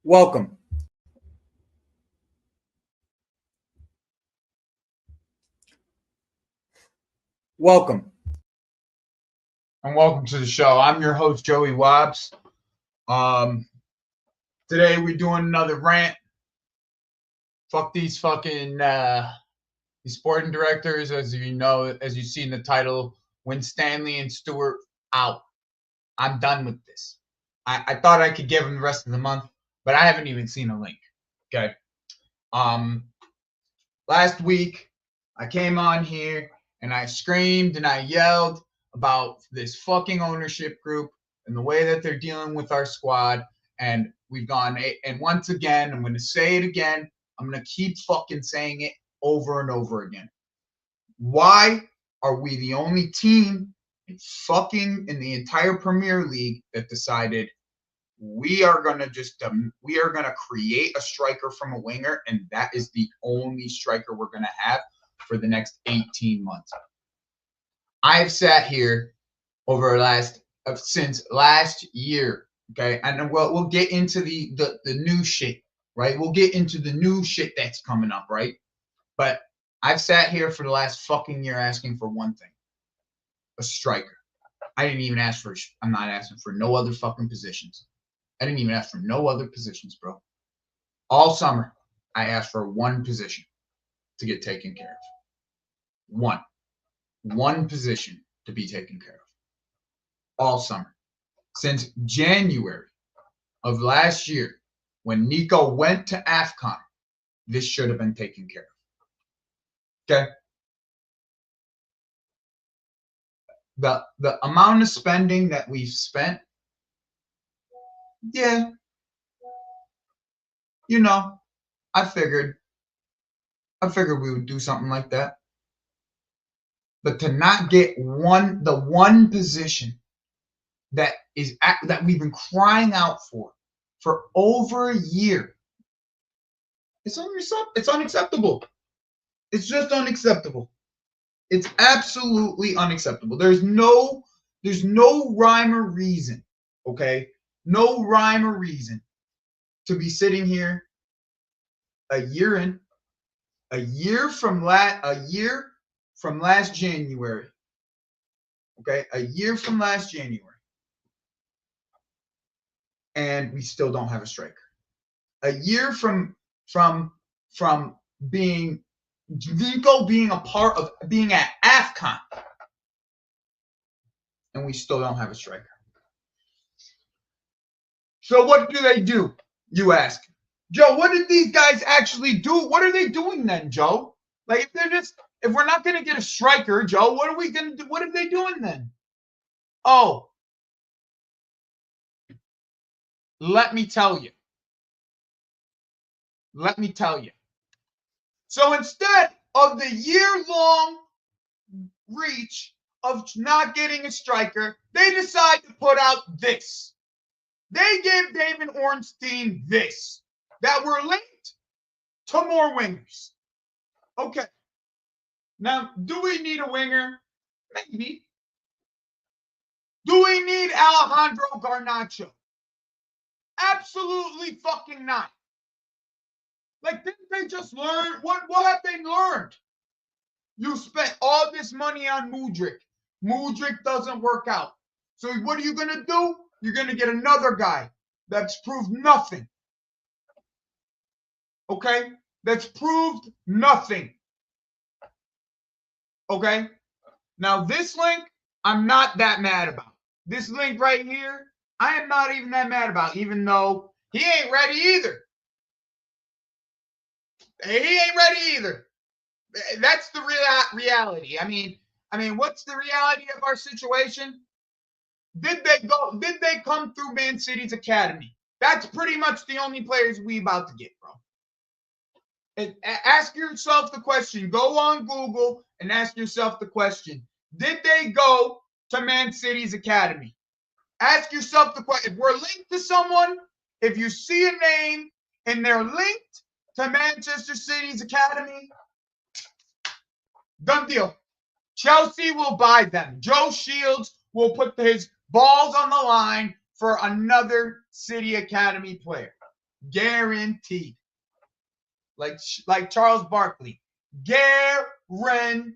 Welcome. Welcome. And welcome to the show. I'm your host, Joey Wobbs. Today we're doing another rant. Fuck these fucking these sporting directors, as you know, as you see in the title, when Stanley and Stewart out. I'm done with this. I thought I could give them the rest of the month, but I haven't even seen a link. Okay. Last week I came on here and I screamed and I yelled about this fucking ownership group and the way that they're dealing with our squad. And we've gone, and once again, I'm going to say it again. I'm going to keep fucking saying it over and over again. Why are we the only team in the entire Premier League that decided we are going to create a striker from a winger, and that is the only striker we're going to have for the next 18 months? I've sat here since last year, okay, and we'll get into the new shit, right? We'll get into the new shit that's coming up, right? But I've sat here for the last fucking year asking for one thing: a striker. I'm not asking for no other fucking positions. I didn't even ask for no other positions, bro. All summer, I asked for one position to get taken care of. One position to be taken care of. All summer. Since January of last year, when Nico went to AFCON, this should have been taken care of. Okay? The amount of spending that we've spent, yeah, you know, I figured we would do something like that. But to not get the one position that we've been crying out for over a year, it's unacceptable. It's just unacceptable. It's absolutely unacceptable. There's no rhyme or reason, okay? No rhyme or reason to be sitting here a year from last January. Okay, a year from last January. And we still don't have a striker. A year from being Nico being a part of being at AFCON, and we still don't have a striker. So what do? You ask. Joe, what did these guys actually do? What are they doing then, Joe? Like, if we're not going to get a striker, Joe, what are we going to do? What are they doing then? Oh, let me tell you. So instead of the year-long reach of not getting a striker, they decide to put out this. They gave David Ornstein this, that we're linked to more wingers. Okay. Now, do we need a winger? Maybe. Do we need Alejandro Garnacho? Absolutely fucking not. Like, didn't they just learn? What have they learned? You spent all this money on Mudryk. Mudryk doesn't work out. So what are you going to do? You're going to get another guy that's proved nothing. Okay? That's proved nothing. Okay? Now, this link, I'm not that mad about. This link right here, I am not even that mad about, even though he ain't ready either. That's the reality. I mean, what's the reality of our situation? Did they come through Man City's academy? That's pretty much the only players we about to get, bro. And ask yourself the question. Go on Google and ask yourself the question. Did they go to Man City's academy? Ask yourself the question. If we're linked to someone, if you see a name and they're linked to Manchester City's academy, done deal. Chelsea will buy them. Joe Shields will put his balls on the line for another City Academy player. Guaranteed. Like Charles Barkley. Guaranteed.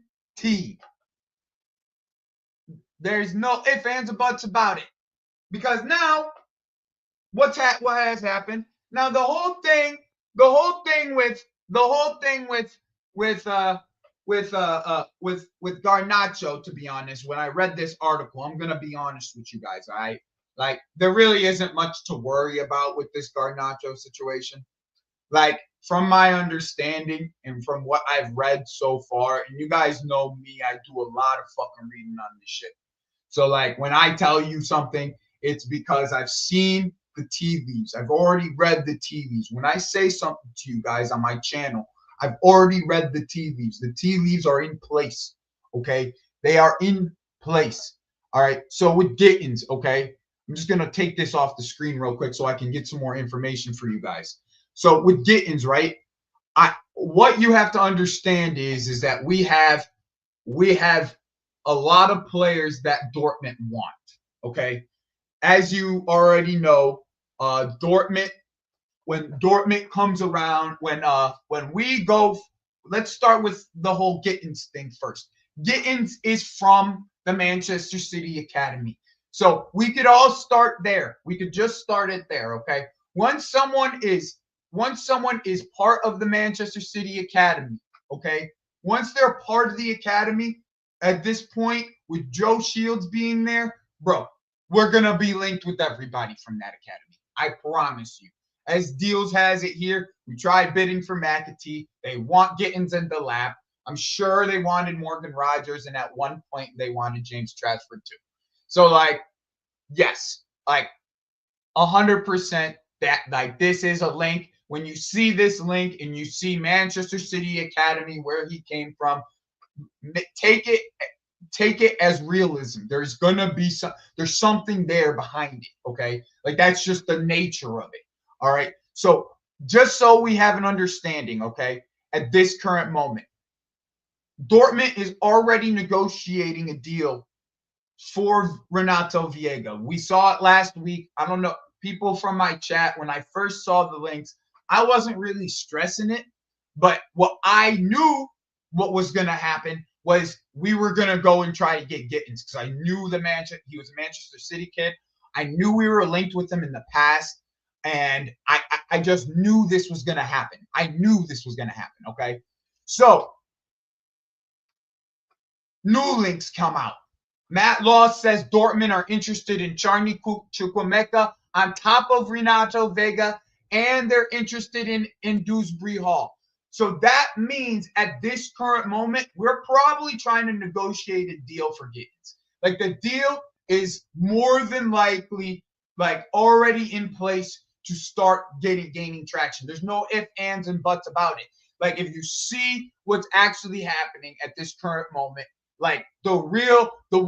There's no ifs, ands, or buts about it. Because now, what has happened? Now the whole thing with Garnacho, to be honest, when I read this article, I'm gonna be honest with you guys. All right, like there really isn't much to worry about with this Garnacho situation. Like from my understanding and from what I've read so far, and you guys know me, I do a lot of fucking reading on this shit. So like when I tell you something, it's because I've seen the tea leaves. I've already read the tea leaves. When I say something to you guys on my channel, I've already read the tea leaves. The tea leaves are in place. Okay. They are in place. All right. So with Gittins, okay, I'm just going to take this off the screen real quick so I can get some more information for you guys. So with Gittins, right, what you have to understand is that we have a lot of players that Dortmund want. Okay, as you already know, Dortmund. When Dortmund comes around, when we go, let's start with the whole Gittins thing first. Gittins is from the Manchester City Academy, so we could all start there. We could just start it there. Okay, once someone is part of the Manchester City Academy, okay, once they're part of the academy, at this point, with Joe Shields being there, bro, we're going to be linked with everybody from that academy. I promise you. As Deals has it here, we tried bidding for McAtee. They want Gittins in the lap. I'm sure they wanted Morgan Rogers, and at one point they wanted James Trafford too. So, like, yes, like 100% that, like, this is a link. When you see this link and you see Manchester City Academy, where he came from, take it as realism. There's gonna be there's something there behind it. Okay, like that's just the nature of it. All right. So just so we have an understanding, okay, at this current moment, Dortmund is already negotiating a deal for Renato Viega. We saw it last week. I don't know, people from my chat, when I first saw the links, I wasn't really stressing it, but what I knew what was going to happen was we were going to go and try to get Gittins, because I knew he was a Manchester City kid. I knew we were linked with him in the past, and I just knew this was going to happen. I knew this was going to happen, okay? So, new links come out. Matt Law says Dortmund are interested in Charney Chukwuemeka on top of Renato Vega, and they're interested in Dewsbury Hall. So that means at this current moment, we're probably trying to negotiate a deal for Gittins. Like the deal is more than likely like already in place to start gaining traction. There's no ifs, ands, and buts about it. Like if you see what's actually happening at this current moment, like the link the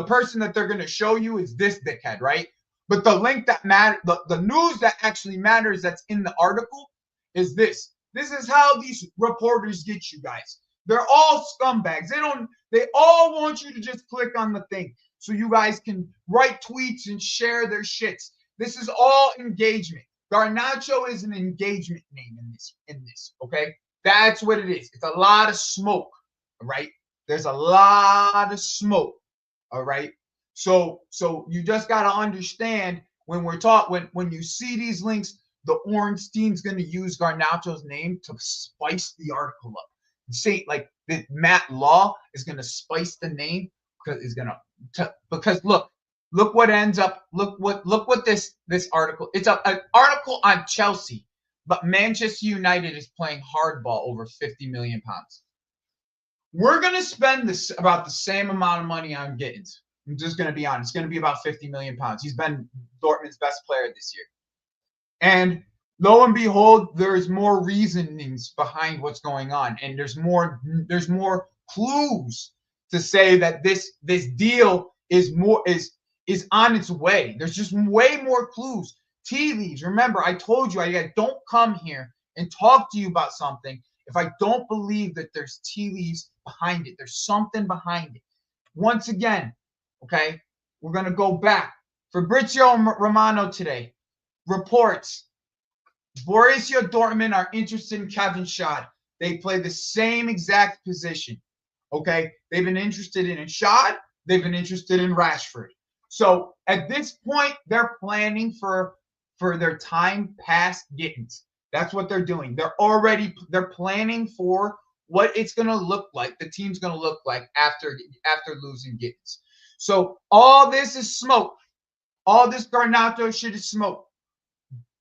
person that they're gonna show you is this dickhead, right? But the link that matter, the news that actually matters that's in the article is this. This is how these reporters get you guys. They're all scumbags. They all want you to just click on the thing so you guys can write tweets and share their shits. This is all engagement. Garnacho is an engagement name in this, okay? That's what it is. It's a lot of smoke, all right? There's a lot of smoke, all right? So you just got to understand when you see these links, the Orange team's going to use Garnacho's name to spice the article up. Say like that Matt Law is going to spice the name because look what ends up. Look what this article. It's an article on Chelsea, but Manchester United is playing hardball over 50 million pounds. We're gonna spend about the same amount of money on Gittins. I'm just gonna be honest. It's gonna be about 50 million pounds. He's been Dortmund's best player this year, and lo and behold, there's more reasonings behind what's going on, and there's more clues to say that this deal is on its way. There's just way more clues. Tea leaves. Remember, I told you I don't come here and talk to you about something if I don't believe that there's tea leaves behind it. There's something behind it. Once again, okay, We're going to go back. Fabrizio Romano today reports Borussia Dortmund are interested in Kevin Schad. They play the same exact position. Okay? They've been interested in Schad. They've been interested in Rashford. So at this point, they're planning for their time past Gittins. That's what they're doing. They're planning for what it's going to look like, the team's going to look like after losing Gittins. So all this is smoke. All this Garnato shit is smoke.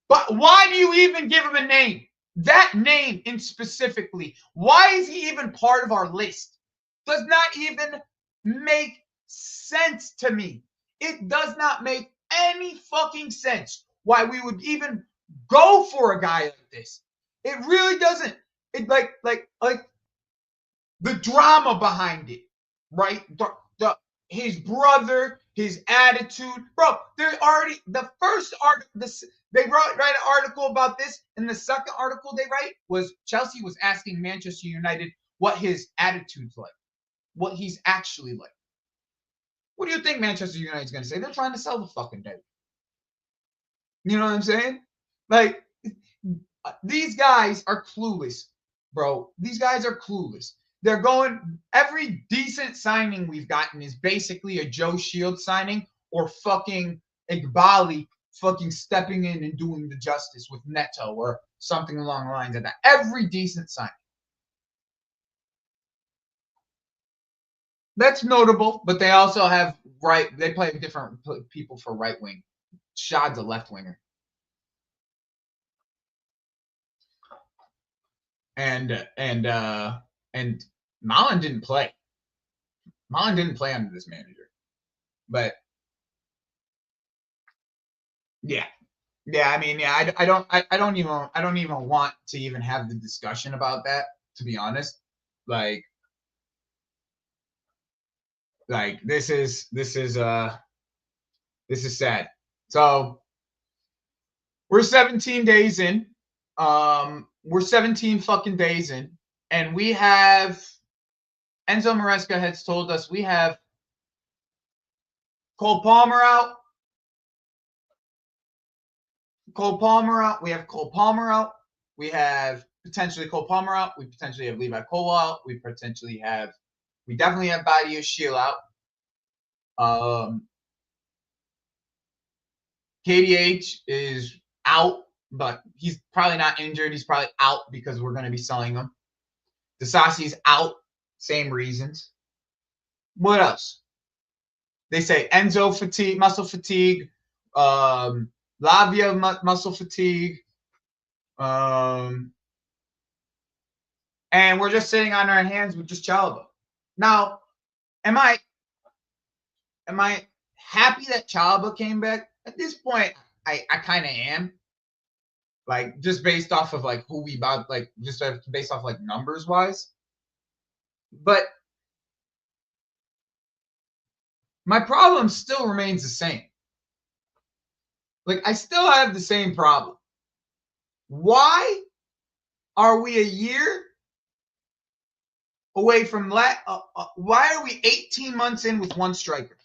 But why do you even give him a name? That name in specifically. Why is he even part of our list? Does not even make sense to me. It does not make any fucking sense why we would even go for a guy like this. It really doesn't. It like the drama behind it, right? His brother, his attitude, bro. They're already the first art. They write an article about this, and the second article they write was Chelsea was asking Manchester United what his attitude's like, what he's actually like. What do you think Manchester United's going to say? They're trying to sell the fucking day. You know what I'm saying? Like, these guys are clueless, bro. These guys are clueless. They're going, every decent signing we've gotten is basically a Joe Shield signing or fucking Igbali fucking stepping in and doing the justice with Neto or something along the lines of that. Every decent signing. That's notable, but they also have they play different people for right wing. Shad's a left winger. And Malen didn't play. Malen didn't play under this manager. But yeah. I mean, yeah, I don't even want to even have the discussion about that, to be honest. Like this is sad. So we're 17 days in. We're 17 fucking days in, and we have Enzo Maresca has told us we have Cole Palmer out. We have Cole Palmer out. We have potentially Cole Palmer out. We potentially have Levi Colwell out. We definitely have Badia Shield out. KDH is out, but he's probably not injured. He's probably out because we're going to be selling him. Disasi's out, same reasons. What else? They say Enzo fatigue, muscle fatigue, Lavia muscle fatigue, and we're just sitting on our hands with just Chalobah. Now, am I happy that Chalobah came back? At this point, I kind of am. Like, just based off of like who we bought, like just based off like numbers wise. But my problem still remains the same. Like, I still have the same problem. Why are we a year away from why are we 18 months in with one striker?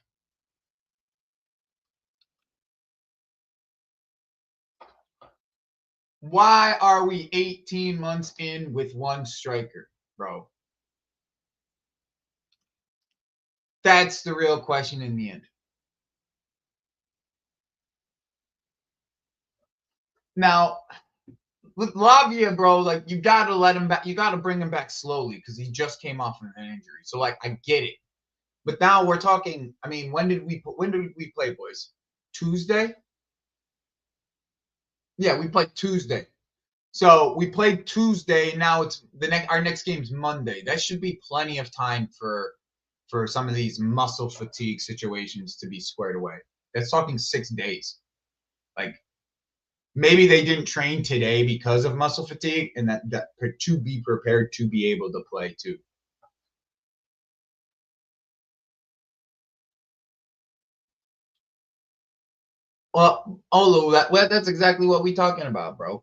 Why are we 18 months in with one striker, bro? That's the real question in the end. Now, with Lavia, bro, like you gotta let him back. You gotta bring him back slowly because he just came off of an injury. So like, I get it. But now we're talking. I mean, when did we play, boys? Tuesday. Yeah, we played Tuesday. So we played Tuesday. Now it's our next game's Monday. That should be plenty of time for some of these muscle fatigue situations to be squared away. That's talking 6 days. Like, maybe they didn't train today because of muscle fatigue, and that to be prepared to be able to play too. Well, Olu, that's exactly what we're talking about, bro.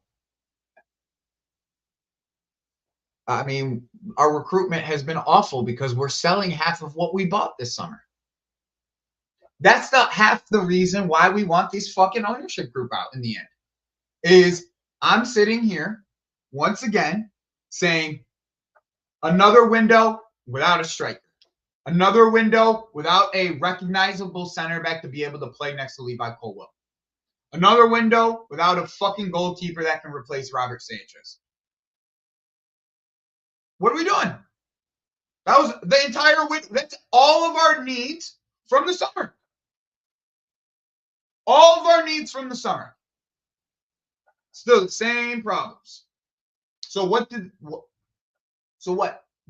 I mean, our recruitment has been awful because we're selling half of what we bought this summer. That's not half the reason why we want this fucking ownership group out in the end. Is I'm sitting here once again saying another window without a striker. Another window without a recognizable center back to be able to play next to Levi Colwell. Another window without a fucking goalkeeper that can replace Robert Sanchez. What are we doing? That was the entire window. That's all of our needs from the summer. All of our needs from the summer. Still the same problems. So what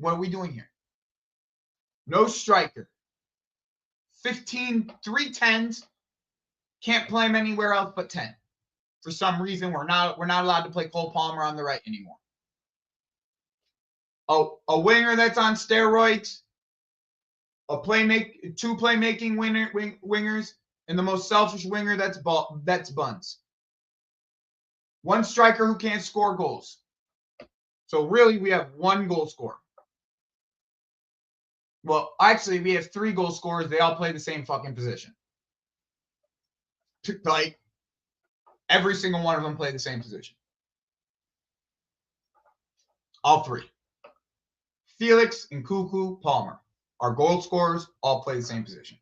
are we doing here? No striker. 15, 3 10s. Can't play him anywhere else but 10. For some reason, we're not allowed to play Cole Palmer on the right anymore. Oh, a winger that's on steroids, two playmaking wingers, and the most selfish winger that's Buns. One striker who can't score goals. So really, we have one goal scorer. Well, actually, we have 3 goal scorers. They all play the same fucking position. Like, every single one of them play the same position. All 3. Felix and Cuckoo Palmer. Our goal scorers all play the same position.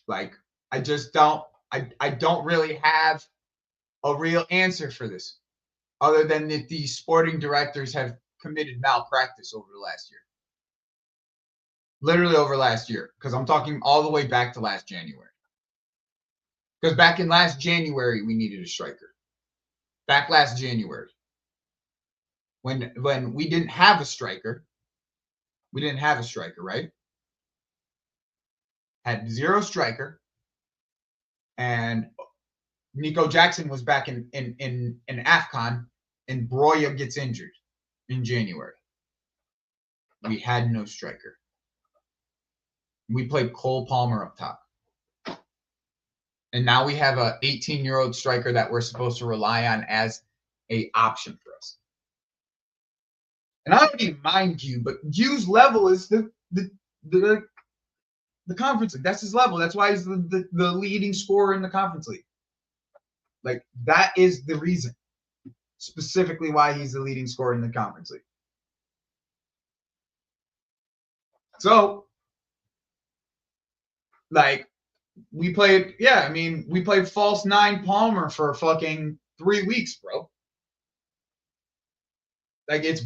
Like, I just don't, I don't really have a real answer for this, other than that these sporting directors have committed malpractice over the last year. Literally over last year, because I'm talking all the way back to last January. Because back in last January, we needed a striker. Back last January. When we didn't have a striker, right? Had 0 striker, and Nico Jackson was back in AFCON, and Broya gets injured in January. We had no striker. We played Cole Palmer up top. And now we have a 18-year-old striker that we're supposed to rely on as an option for us. And I don't even mind Q, but Q's level is the conference league. That's his level. That's why he's the leading scorer in the conference league. Like, that is the reason, specifically why he's the leading scorer in the conference league. So, like, we played false 9 Palmer for fucking 3 weeks, bro. Like, we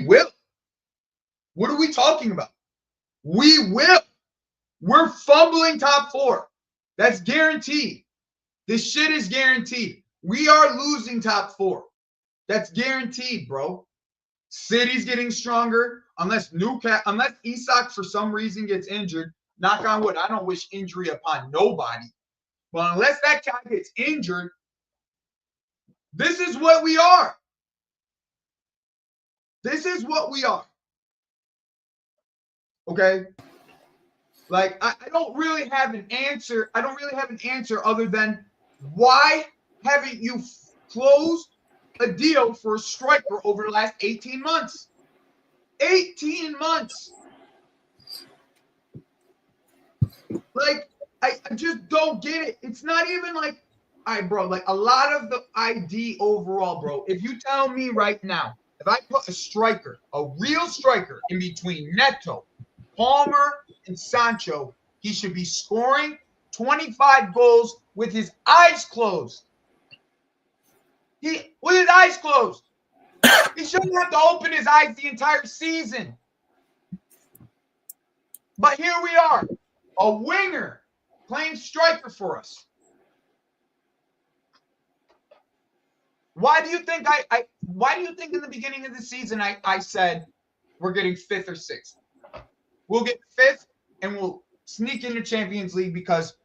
will. What are we talking about? We will. We're fumbling top 4. That's guaranteed. This shit is guaranteed. We are losing top 4. That's guaranteed, bro. City's getting stronger. Unless Isak for some reason gets injured, knock on wood, I don't wish injury upon nobody. But unless that guy gets injured, this is what we are. This is what we are. Okay? Like, I don't really have an answer. I don't really have an answer other than, why haven't you closed a deal for a striker over the last 18 months? 18 months. Like, I just don't get it. It's not even like, all right, bro, like, a lot of the ID overall, bro, if you tell me right now, if I put a striker, a real striker, in between Neto, Palmer, and Sancho, he should be scoring 25 goals with his eyes closed. With his eyes closed. He shouldn't have to open his eyes the entire season. But here we are, a winger playing striker for us. Why do you think why do you think in the beginning of the season I said we're getting 5th or 6th? We'll get 5th and we'll sneak into Champions League because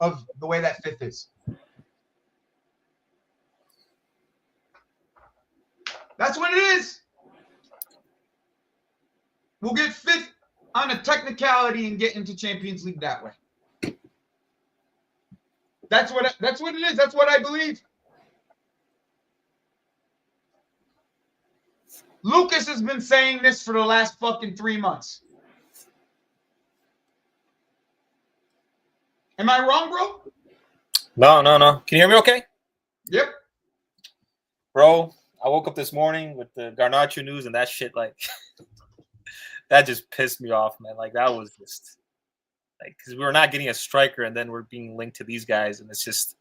of the way that 5th is. That's what it is. We'll get 5th on a technicality and get into Champions League that way. That's what it is. That's what I believe. Lucas has been saying this for the last fucking 3 months. Am I wrong, bro? No. Can you hear me okay? Yep. Bro, I woke up this morning with the Garnacho news and that shit, like, that just pissed me off, man. Like, that was just, like, because we were not getting a striker and then we're being linked to these guys. And it's just,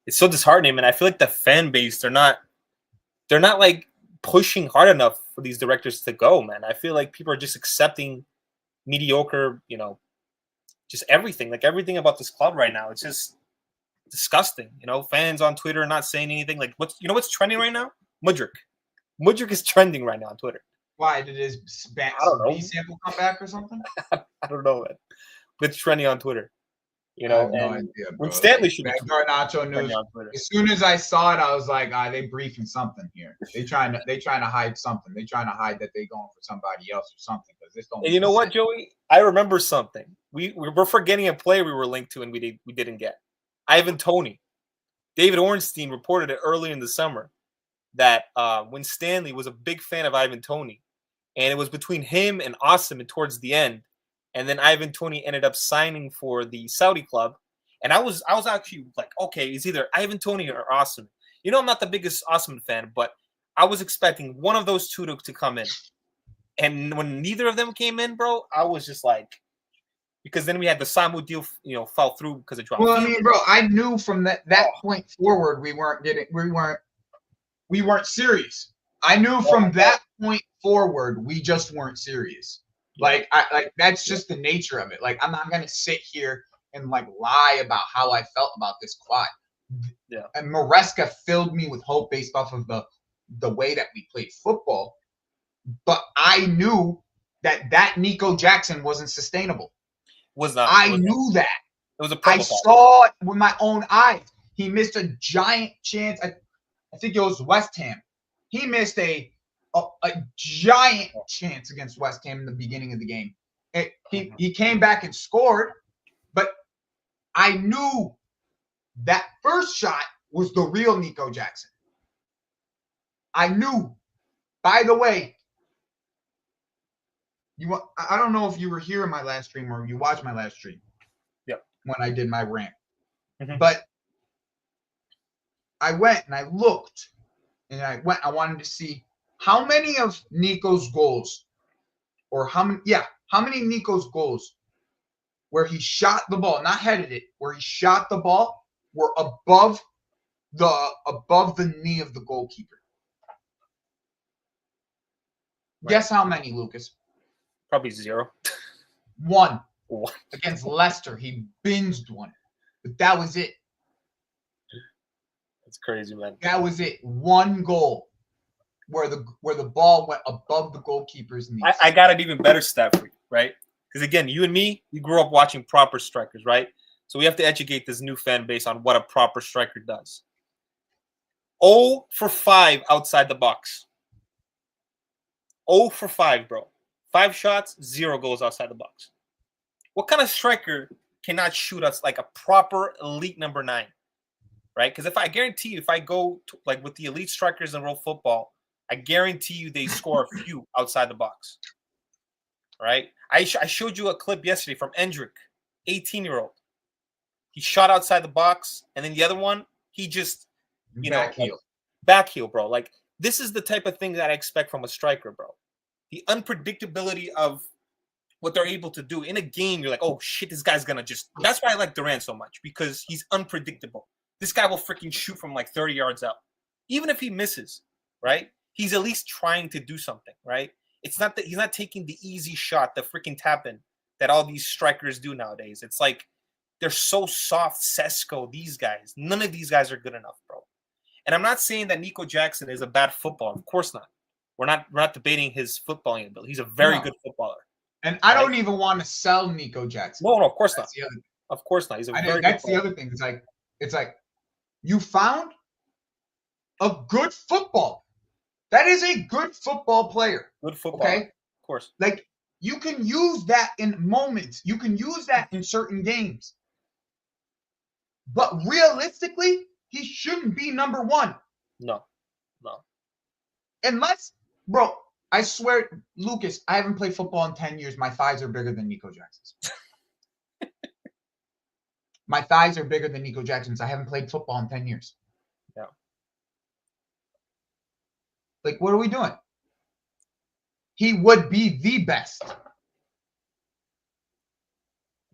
it's so disheartening, man. I feel like the fan base, they're not like pushing hard enough for these directors to go, man. I feel like people are just accepting mediocre, just everything. Like, everything about this club right now, it's just disgusting. Fans on Twitter are not saying anything. Like, what's trending right now? Mudryk is trending right now on Twitter. Why did his I don't know. B sample come back or something? I don't know, man. But it's trending on Twitter. I have no idea, bro. When Stanley should be Garnacho news. As soon as I saw it, I was like, they briefing something here. They trying to hide something. They trying to hide that they going for somebody else or something, because this don't. And you know what, Joey? I remember something. We're forgetting a player we were linked to and we didn't get. Ivan Toney. David Ornstein reported it earlier in the summer that when Stanley was a big fan of Ivan Toney, and it was between him and Osimhen towards the end, and then Ivan Toney ended up signing for the Saudi club, and I was actually like, okay, it's either Ivan Toney or Osimhen. I'm not the biggest Osimhen fan, but I was expecting one of those two to come in, and when neither of them came in, bro, I was just like, because then we had the Samu deal, fell through because of drop. Well, I mean, bro, I knew from that point forward we weren't serious. I knew from that point forward we just weren't serious. Like, that's just the nature of it. Like, I'm not gonna sit here and like lie about how I felt about this quad. Yeah. And Maresca filled me with hope based off of the way that we played football. But I knew that Nico Jackson wasn't sustainable. I knew that. It was a I saw it with my own eyes. He missed a giant chance. I think it was West Ham. He missed a giant chance against West Ham in the beginning of the game. He came back and scored, but I knew that first shot was the real Nico Jackson. I knew. By the way, I don't know if you were here in my last stream or you watched my last stream. Yep. When I did my rant. Mm-hmm. But I went and I looked and I wanted to see how many of Nico's goals or how many Nico's goals where he shot the ball, not headed it, where he shot the ball were above the knee of the goalkeeper. Right. Guess how many, Lucas? Probably 0. One. Against Leicester, he binged one. But that was it. That's crazy, man. That was it. One goal where the ball went above the goalkeeper's knee. I got an even better stat for you, right? Because again, you and me, we grew up watching proper strikers, right? So we have to educate this new fan base on what a proper striker does. 0 for 5 outside the box. 0 for 5, bro. 5 shots, 0 goals outside the box. What kind of striker cannot shoot us like a proper elite number 9, right? Because I guarantee you, if I go to, like with the elite strikers in world football, I guarantee you they score a few outside the box, right? I showed you a clip yesterday from Endrick, 18-year-old. He shot outside the box, and then the other one, he just, back heel, bro. Like, this is the type of thing that I expect from a striker, bro. The unpredictability of what they're able to do in a game. You're like, oh shit, this guy's gonna just. That's why I like Durant so much, because he's unpredictable. This guy will freaking shoot from like 30 yards out, even if he misses, right? He's at least trying to do something, right? It's not that he's not taking the easy shot, the freaking tap in that all these strikers do nowadays. It's like they're so soft. Sesko, these guys, none of these guys are good enough, bro. And I'm not saying that Nico Jackson is a bad footballer. Of course not. We're not debating his footballing ability. He's a very good footballer. And I don't even want to sell Nico Jackson. No, of course not. Of course not. He's a very that's the other thing. It's like you found a good football. That is a good football player. Good football. Okay? Of course. Like, you can use that in moments. You can use that in certain games. But realistically, he shouldn't be number 1. No. Unless, bro, I swear, Lucas, I haven't played football in 10 years. My thighs are bigger than Nico Jackson's. My thighs are bigger than Nico Jackson's. I haven't played football in 10 years. Yeah. Like, what are we doing? He would be the best.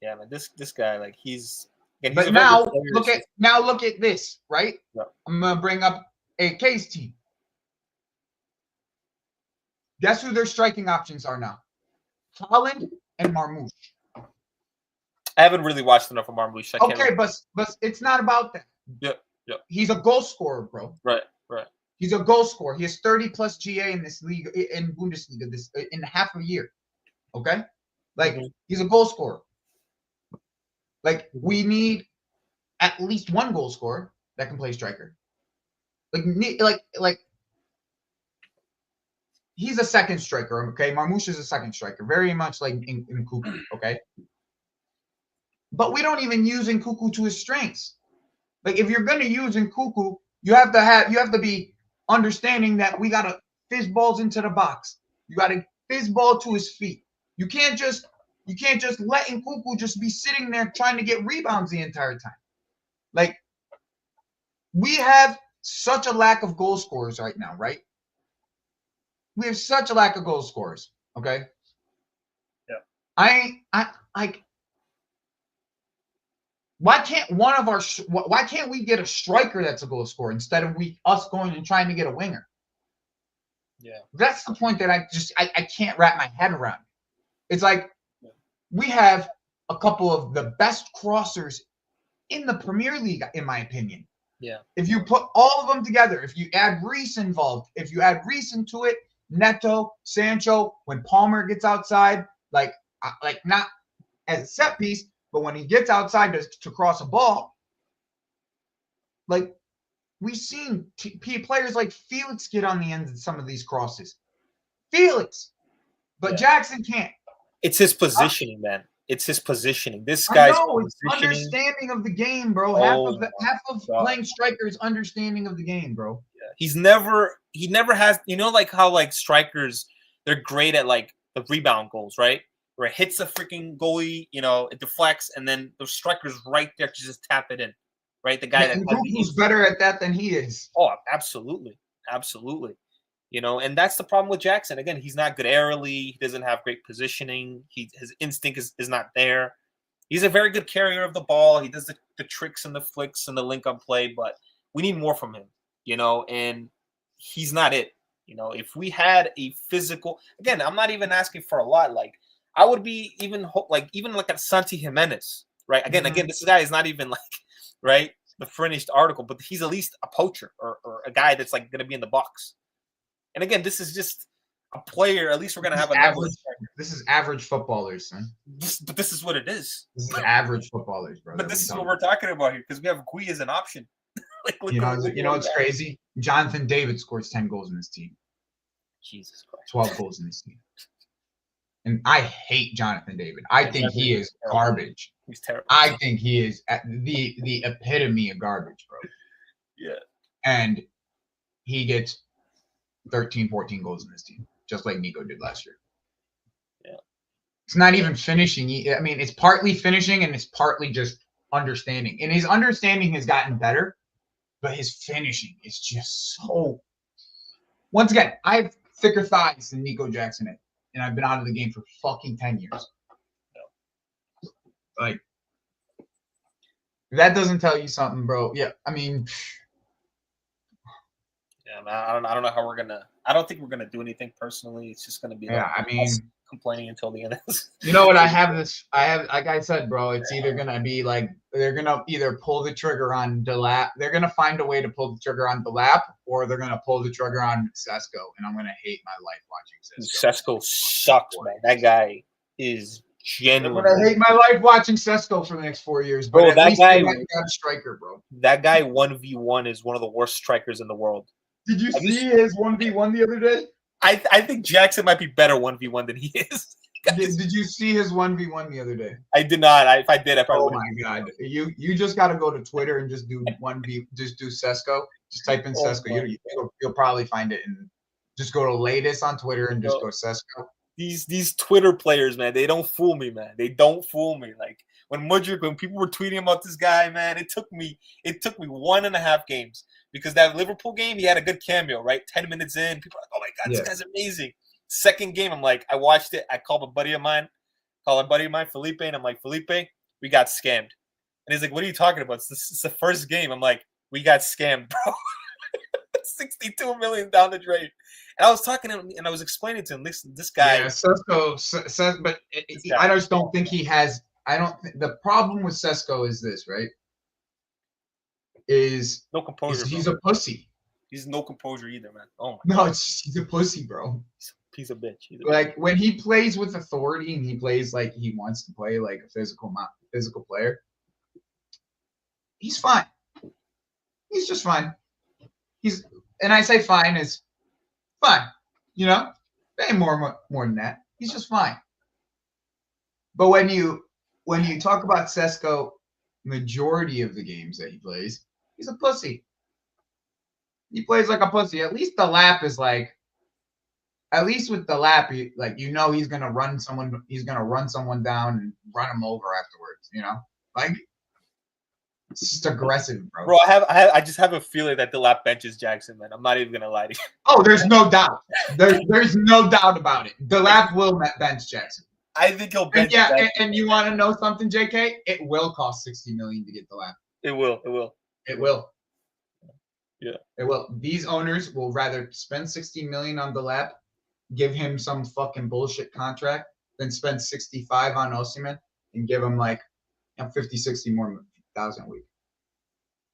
Yeah, man. This guy, like, he's. Again, But now look at this, right? Yeah. I'm gonna bring up AK's team. Guess who their striking options are now? Holland and Marmouche. I haven't really watched enough of Marmouche. Okay, but it's not about that. Yeah, yeah. He's a goal scorer, bro. Right. He's a goal scorer. He has 30 plus GA in this league, in Bundesliga, this in half a year. Okay, like he's a goal scorer. Like we need at least one goal scorer that can play striker. Like he's a second striker. Okay, Marmouche is a second striker, very much like in Nkunku. Okay, but we don't even use Nkunku to his strengths. Like if you're gonna use Nkunku, you have to be understanding that we gotta fizz balls into the box. You gotta fizz ball to his feet. You can't just let Nkunku just be sitting there trying to get rebounds the entire time. Like we have such a lack of goal scorers right now, right? We have such a lack of goal scorers. Okay. Yeah. Why can't we get a striker that's a goal scorer instead of us going and trying to get a winger? Yeah. That's the point that I can't wrap my head around. It's like we have a couple of the best crossers in the Premier League, in my opinion. Yeah. If you put all of them together, if you add Reece involved, if you add Reece into it, Neto, Sancho, when Palmer gets outside, like not as a set piece, but when he gets outside to cross a ball, like we've seen players like Felix get on the ends of some of these crosses. Felix, but Jackson can't. It's his positioning, man. It's his positioning. This guy's it's understanding of the game, bro. Half of playing striker is understanding of the game, bro. Yeah. He never has, like how like strikers, they're great at like the rebound goals, right? Where it hits the freaking goalie, it deflects, and then the striker's right there to just tap it in, right? The guy who's better at that than he is. Oh, absolutely. And that's the problem with Jackson. Again, he's not good aerially. He doesn't have great positioning. His instinct is not there. He's a very good carrier of the ball. He does the tricks and the flicks and the link-up play, but we need more from him, and he's not it. If we had a physical – again, I'm not even asking for a lot. Like, I would be even like at Santi Jimenez, right? Again, this guy is not even like, right, the finished article, but he's at least a poacher or a guy that's like going to be in the box. And again, this is just a player. At least we're going to have average. This is average footballers, son. But this is what it is. This is average footballers, bro. But this is what we're talking about here because we have Gui as an option. It's crazy. Jonathan David scores 10 goals in this team. Jesus Christ. 12 goals in this team. And I hate Jonathan David. I think he is garbage. He's terrible. I think he is the epitome of garbage, bro. Yeah. And he gets 13, 14 goals in this team, just like Nico did last year. Yeah. It's not even finishing. I mean, it's partly finishing and it's partly just understanding. And his understanding has gotten better, but his finishing is just so. Once again, I have thicker thighs than Nico Jackson, and I've been out of the game for fucking 10 years. Yeah. Like, if that doesn't tell you something, bro. Yeah, I mean. Yeah, man, I don't know how we're gonna. I don't think we're gonna do anything personally. It's just gonna be complaining until the end. You know what? I have, like I said, bro. It's either gonna be like they're gonna either pull the trigger on Delap. They're gonna find a way to pull the trigger on Delap, or they're gonna pull the trigger on Sesko, and I'm gonna hate my life watching Sesko. Sesko sucks, man. That guy is genuine. I'm gonna hate my life watching Sesko for the next 4 years. But bro, that guy got a striker, bro. That guy 1v1 is one of the worst strikers in the world. Did you see his 1v1 the other day? I think Jackson might be better 1v1 than he is. Did you see his 1v1 the other day? I did not. If I did, I probably would. Oh my god! You just got to go to Twitter and just do Sesko. Just type in Sesko. You'll probably find it in Just go to latest on Twitter and just go Sesko. These Twitter players, man, they don't fool me, man. They don't fool me. Like when people were tweeting about this guy, man, it took me 1.5 games because that Liverpool game, he had a good cameo, right? 10 minutes in, people are like, oh my God, this guy's amazing. Second game, I'm like, I watched it. I called a buddy of mine, Felipe, and I'm like, Felipe, we got scammed. And he's like, what are you talking about? It's the first game. I'm like, we got scammed, bro. 62 million down the drain. And I was talking to him and I was explaining to him, this guy. Yeah, Sesko says, but I just don't think he has. The problem with Sesko is this, right? No composure. He's a pussy. He's no composure either, man. Oh my God. He's a pussy, bro. He's a piece of bitch. Like when he plays with authority and he plays like he wants to play like a physical player, he's fine. He's just fine. And I say fine is fine. You know, ain't more than that. He's just fine. But when you talk about Sesko, majority of the games that he plays, he's a pussy. He plays like a pussy. At least the lap is like. At least with the lap, he's gonna run someone. He's gonna run someone down and run him over afterwards. You know, like it's just aggressive, bro. Bro, I just have a feeling that the lap benches Jackson, man. I'm not even gonna lie to you. Oh, there's no doubt. There's no doubt about it. The lap will bench Jackson. I think he'll bench. And you want to know something, JK? It will cost $60 million to get the lap. It will. Yeah. It will. These owners will rather spend $60 million on the lap, give him some fucking bullshit contract, than spend 65 on Osimhen and give him like 50, 60 more thousand a week.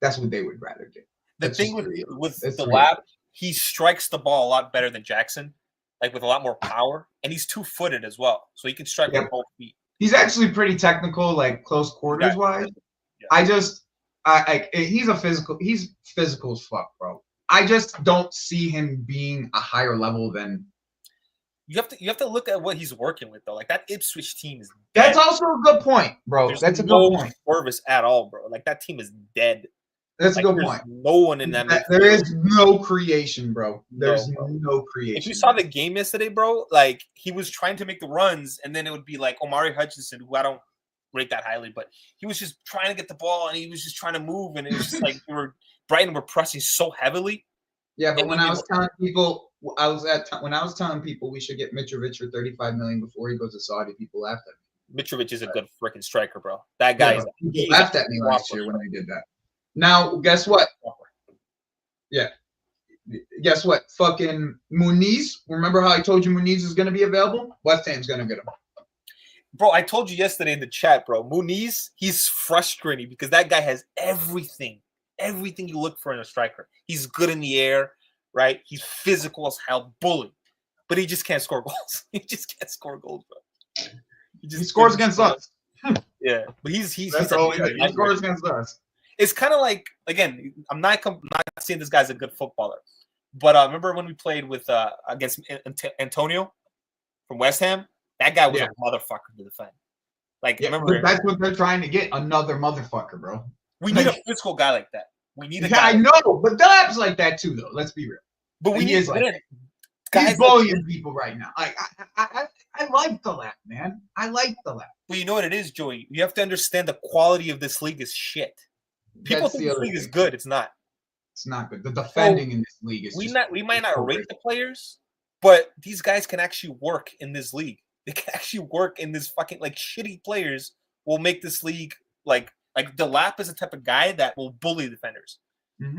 That's what they would rather do. The thing with the lap, he strikes the ball a lot better than Jackson, like with a lot more power, and he's 2-footed as well, so he can strike with both feet. He's actually pretty technical, like close quarters wise. Yeah. He's physical as fuck, bro. I just don't see him being a higher level than. You have to look at what he's working with though. Like that Ipswich team is dead. That's also a good point, bro. That's a good point. Service at all, bro. Like that team is dead. That's a good point. No one in that. There is no creation, bro. There's no creation. If you saw the game yesterday, bro, like he was trying to make the runs, and then it would be like Omari Hutchinson, who I don't rate that highly, but he was just trying to get the ball, and he was just trying to move, and it was just like Brighton were pressing so heavily. Yeah, but when I was telling people we should get Mitrovic for $35 million before he goes to Saudi, people laughed at me. Mitrovic is a good freaking striker, bro. That guy people laughed at me last year when I did that. Now, guess what? Yeah. Guess what? Fucking Muniz. Remember how I told you Muniz is going to be available? West Ham's going to get him. Bro, I told you yesterday in the chat, bro. Muniz, he's frustrating because that guy has everything. Everything you look for in a striker. He's good in the air, right? He's physical as hell, bully. But he just can't score goals. He just can't score goals, bro. He scores against us. Yeah, but he scores against us. It's kind of like, again, I'm not saying this guy's a good footballer, but remember when we played with against Antonio from West Ham? That guy was a motherfucker to defend. Like, remember, that's what they're trying to get, another motherfucker, bro. We need a physical guy like that. We need a guy. I know, but Delap's like that too, though. Let's be real. But we need he's bullying people right now. Like I like Delap, man. I like Delap. Well, you know what it is, Joey. You have to understand the quality of this league is shit. People think this league is good. It's not. It's not good. The defending in this league is. We might not rate the players, but these guys can actually work in this league. They can actually work in this fucking shitty players will make this league like Delap is the type of guy that will bully defenders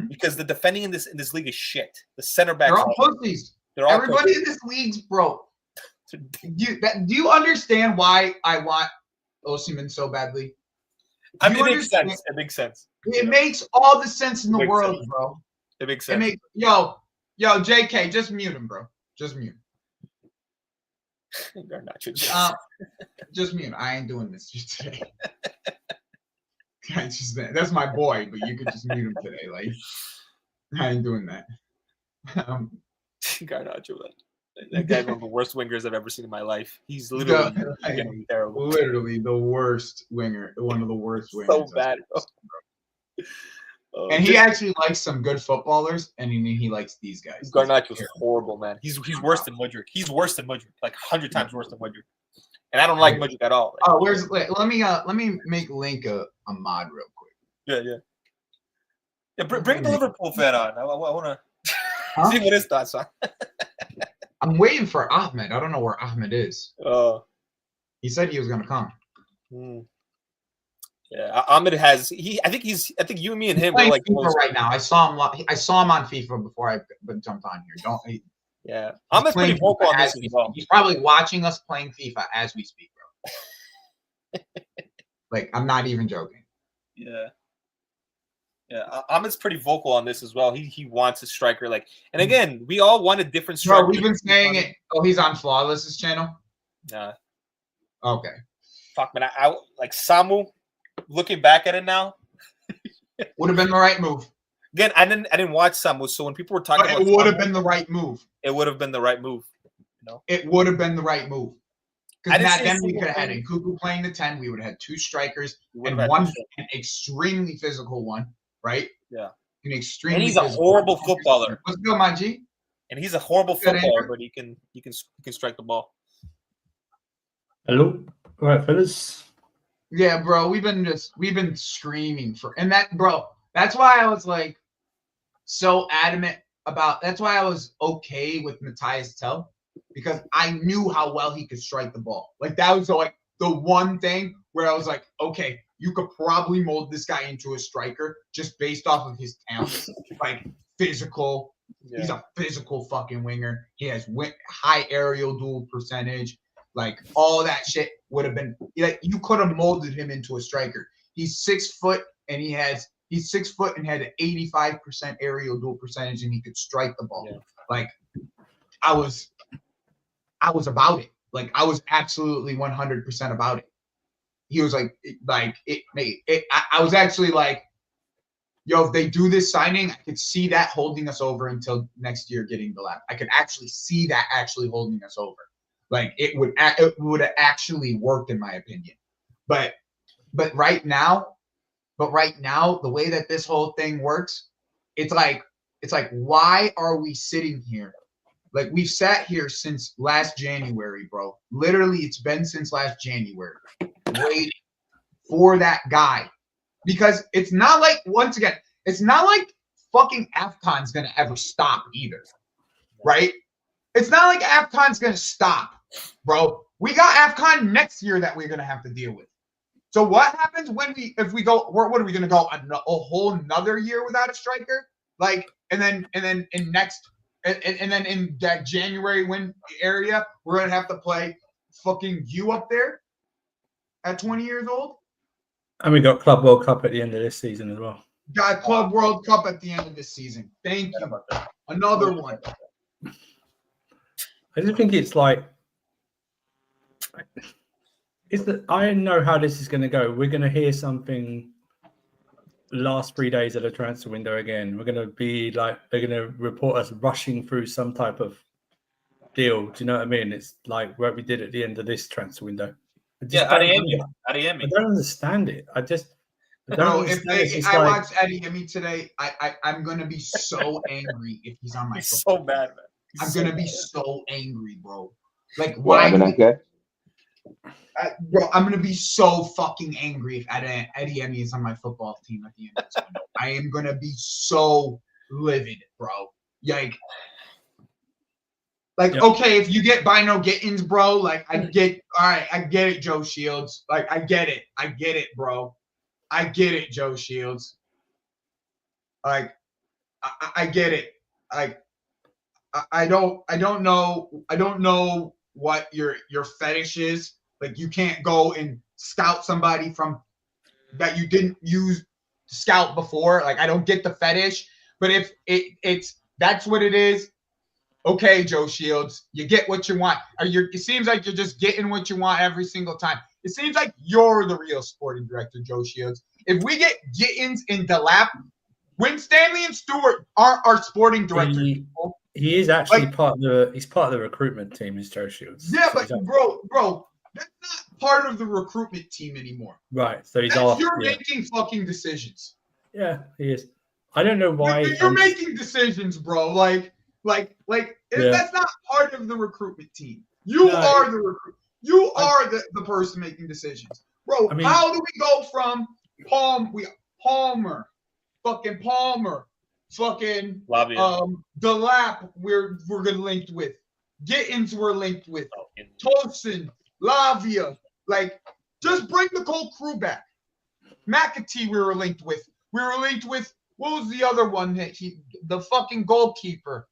because the defending in this league is shit. The center backs are all pussies. Everybody in this league's broke. Do you understand why I want Osimhen so badly? I mean, it makes sense. It makes sense. It makes all the sense in the world, bro. It makes sense. Yo, JK, just mute him, bro. Just mute. Just mute. I ain't doing this today. That's my boy, but you could just mute him today. Like, I ain't doing that. Garnacho, that guy's one of the worst wingers I've ever seen in my life. He's literally terrible. Literally the worst winger. One of the worst wingers. So bad. And he actually likes some good footballers, and he likes these guys. Garnacho's horrible, man. He's worse than Mudryk. He's worse than Mudryk, like 100 times worse than Mudryk. And I don't like Mudryk at all. Like, let me make Link a mod real quick. Yeah. Bring the Liverpool fan on. I want to see what his thoughts are. I'm waiting for Ahmed. I don't know where Ahmed is. He said he was gonna come. Yeah, Ahmed has. I think you and me and him are like FIFA right now. I saw him on FIFA before I jumped on here. Yeah, Ahmed's pretty vocal on this as well. He's probably watching us playing FIFA as we speak, bro. Like, I'm not even joking. Yeah. Ahmed's pretty vocal on this as well. He wants a striker, like, and again, we all want a different striker. Bro, we've been saying it. Oh, he's on Flawless's channel. Yeah. Okay. Fuck, man. I like Samu. Looking back at it now, would have been the right move. Again, I didn't watch Samu, so when people were talking about it would have been the right move. It would have been the right move. You know? It would have been the right move. Because then we could have had Nkuku playing the 10. We would have had two strikers and one an extremely physical one, right? Yeah. An extremely. And he's a horrible footballer. What's good, my G? And he's a horrible footballer, but he can strike the ball. Hello, all right, fellas. Yeah, bro, we've been screaming that's why I was like so adamant about. That's why I was okay with Matthias Tell, because I knew how well he could strike the ball. Like, that was like the one thing where I was like, okay, you could probably mold this guy into a striker just based off of his talent. Like, physical. Yeah. He's a physical fucking winger. He has high aerial duel percentage. Like, all that shit would have been like, you could have molded him into a striker. He's 6 foot and he's 6 foot and had an 85% aerial duel percentage, and he could strike the ball. Yeah. Like, I was about it. Like, I was absolutely 100% about it. He was like I was actually like, yo, if they do this signing, I could see that holding us over until next year getting the lap. I could actually see that actually holding us over. Like, it would have actually worked, in my opinion. But right now, the way that this whole thing works, it's like, why are we sitting here? Like, we've sat here since last January, bro. Literally, it's been since last January waiting for that guy. Because it's not like, once again, it's not like fucking AFCON's going to ever stop either. Right? It's not like AFCON's going to stop, bro. We got AFCON next year that we're going to have to deal with. So what happens if we go, what are we going to go a whole nother year without a striker? Like, and then in that January win area, we're going to have to play fucking you up there at 20 years old. And we got Club World Cup at the end of this season as well. Got Club World Cup at the end of this season. Thank you. Another one. I just think it's like, I know how this is going to go. We're going to hear something the last 3 days of the transfer window again. We're going to be like, they're going to report us rushing through some type of deal. Do you know what I mean? It's like what we did at the end of this transfer window. Adeyemi. I don't understand it. I don't if I watch Adeyemi today, I'm going to be so angry if he's on my He's so mad, man. I'm going to be so angry, bro. Like, why? Bro, I'm going to be so fucking angry if Adeyemi is on my football team at the end of this window. I am going to be so livid, bro. Like, okay, if you get Bino Gittins, bro, like, I get it, Joe Shields. Like, I get it, bro. I get it, Joe Shields. Like, I get it. Like, I don't know what your fetish is. Like, you can't go and scout somebody from that you didn't use to scout before. Like, I don't get the fetish, but if that's what it is. Okay, Joe Shields, you get what you want. It seems like you're just getting what you want every single time. It seems like you're the real sporting director, Joe Shields. If we get Gittins in Delap, when Stanley and Stewart are our sporting director, he is actually part of the recruitment team, is Joe Shields. Yeah, but bro, that's not part of the recruitment team anymore. Right. So you're making fucking decisions. Yeah, he is. I don't know why. You're making decisions, bro. Like that's not part of the recruitment team. You are the recruit. You are the person making decisions, bro. I mean, how do we go from Palmer, fucking Delap we're gonna linked with, Gittins we're linked with, Tolson, Lavia, like just bring the whole crew back. McAtee we were linked with. We were linked with what was the other one that the fucking goalkeeper,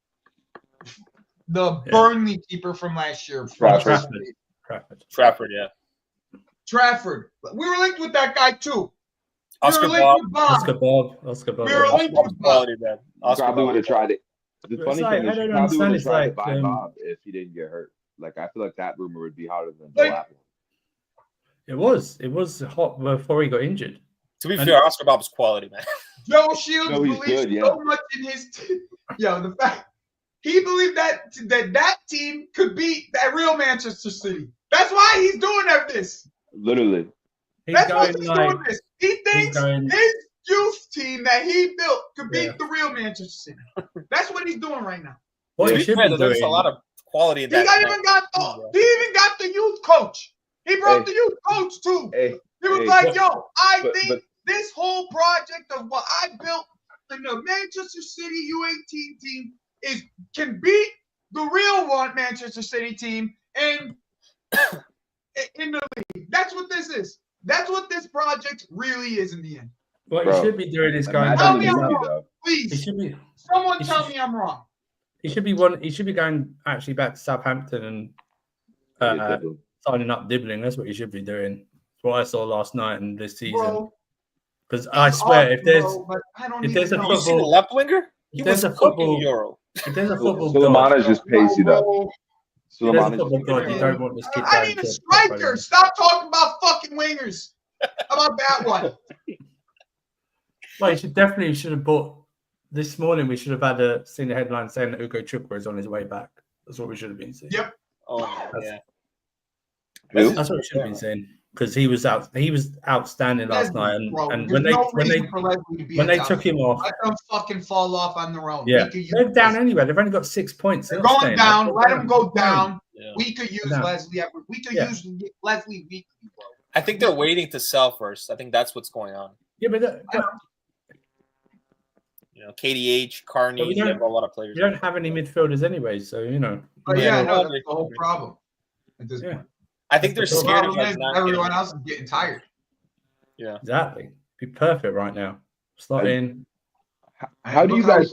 the Burnley keeper from last year. Trafford, yeah. Trafford. We were linked with that guy too. Oscar Bob. We were linked with Bob. Probably would have tried it. The funny thing is, you probably would have tried to buy Bob if he didn't get hurt. Like, I feel like that rumor would be hotter than the last one. It was hot before he got injured. To be fair, Oscar Bob's quality, man. Joe Shields believes so much in his team. The fact he believed that team could beat that real Manchester City. That's why he's doing this. Literally. That's why he's doing this. He thinks his youth team that he built could beat the real Manchester City. That's what he's doing right now. There's a lot of quality in that. He even got the youth coach. He brought the youth coach too. He was like, "Yo, I think this whole project of what I built in the Manchester City U18 team can beat the real one Manchester City team in the league. That's what this is. That's what this project really is in the end." What he should be doing is going. Tell me I'm wrong, please. Someone tell me I'm wrong. He should be going actually back to Southampton and signing up Dibbling. That's what he should be doing. That's what I saw last night and this season. Because I swear, if there's a football, you see the left winger, if there's a football Euro. If there's a football, Suleiman is just pacey though. Suleiman is god. You don't want this kid. I need a striker. Stop talking about fucking wingers. How about that one? Well, you should have bought. This morning we should have seen the headline saying that Ugo Chukwu is on his way back. That's what we should have been seeing. Yep. That's what we should have been saying because he was outstanding last night, and when they took him off, let them fucking fall off on their own. Yeah, they're down anyway. They've only got 6 points. They're going down. Let them go down. Yeah. We could use Leslie. We could use Leslie weekly, bro. I think they're waiting to sell first. I think that's what's going on. Yeah, but KDH, Carney, we have a lot of players. We don't have any midfielders anyway, so But that's the whole problem at this point. I think they're scared of everyone else is getting tired. Yeah, exactly. Be perfect right now. Slot in. How do you guys?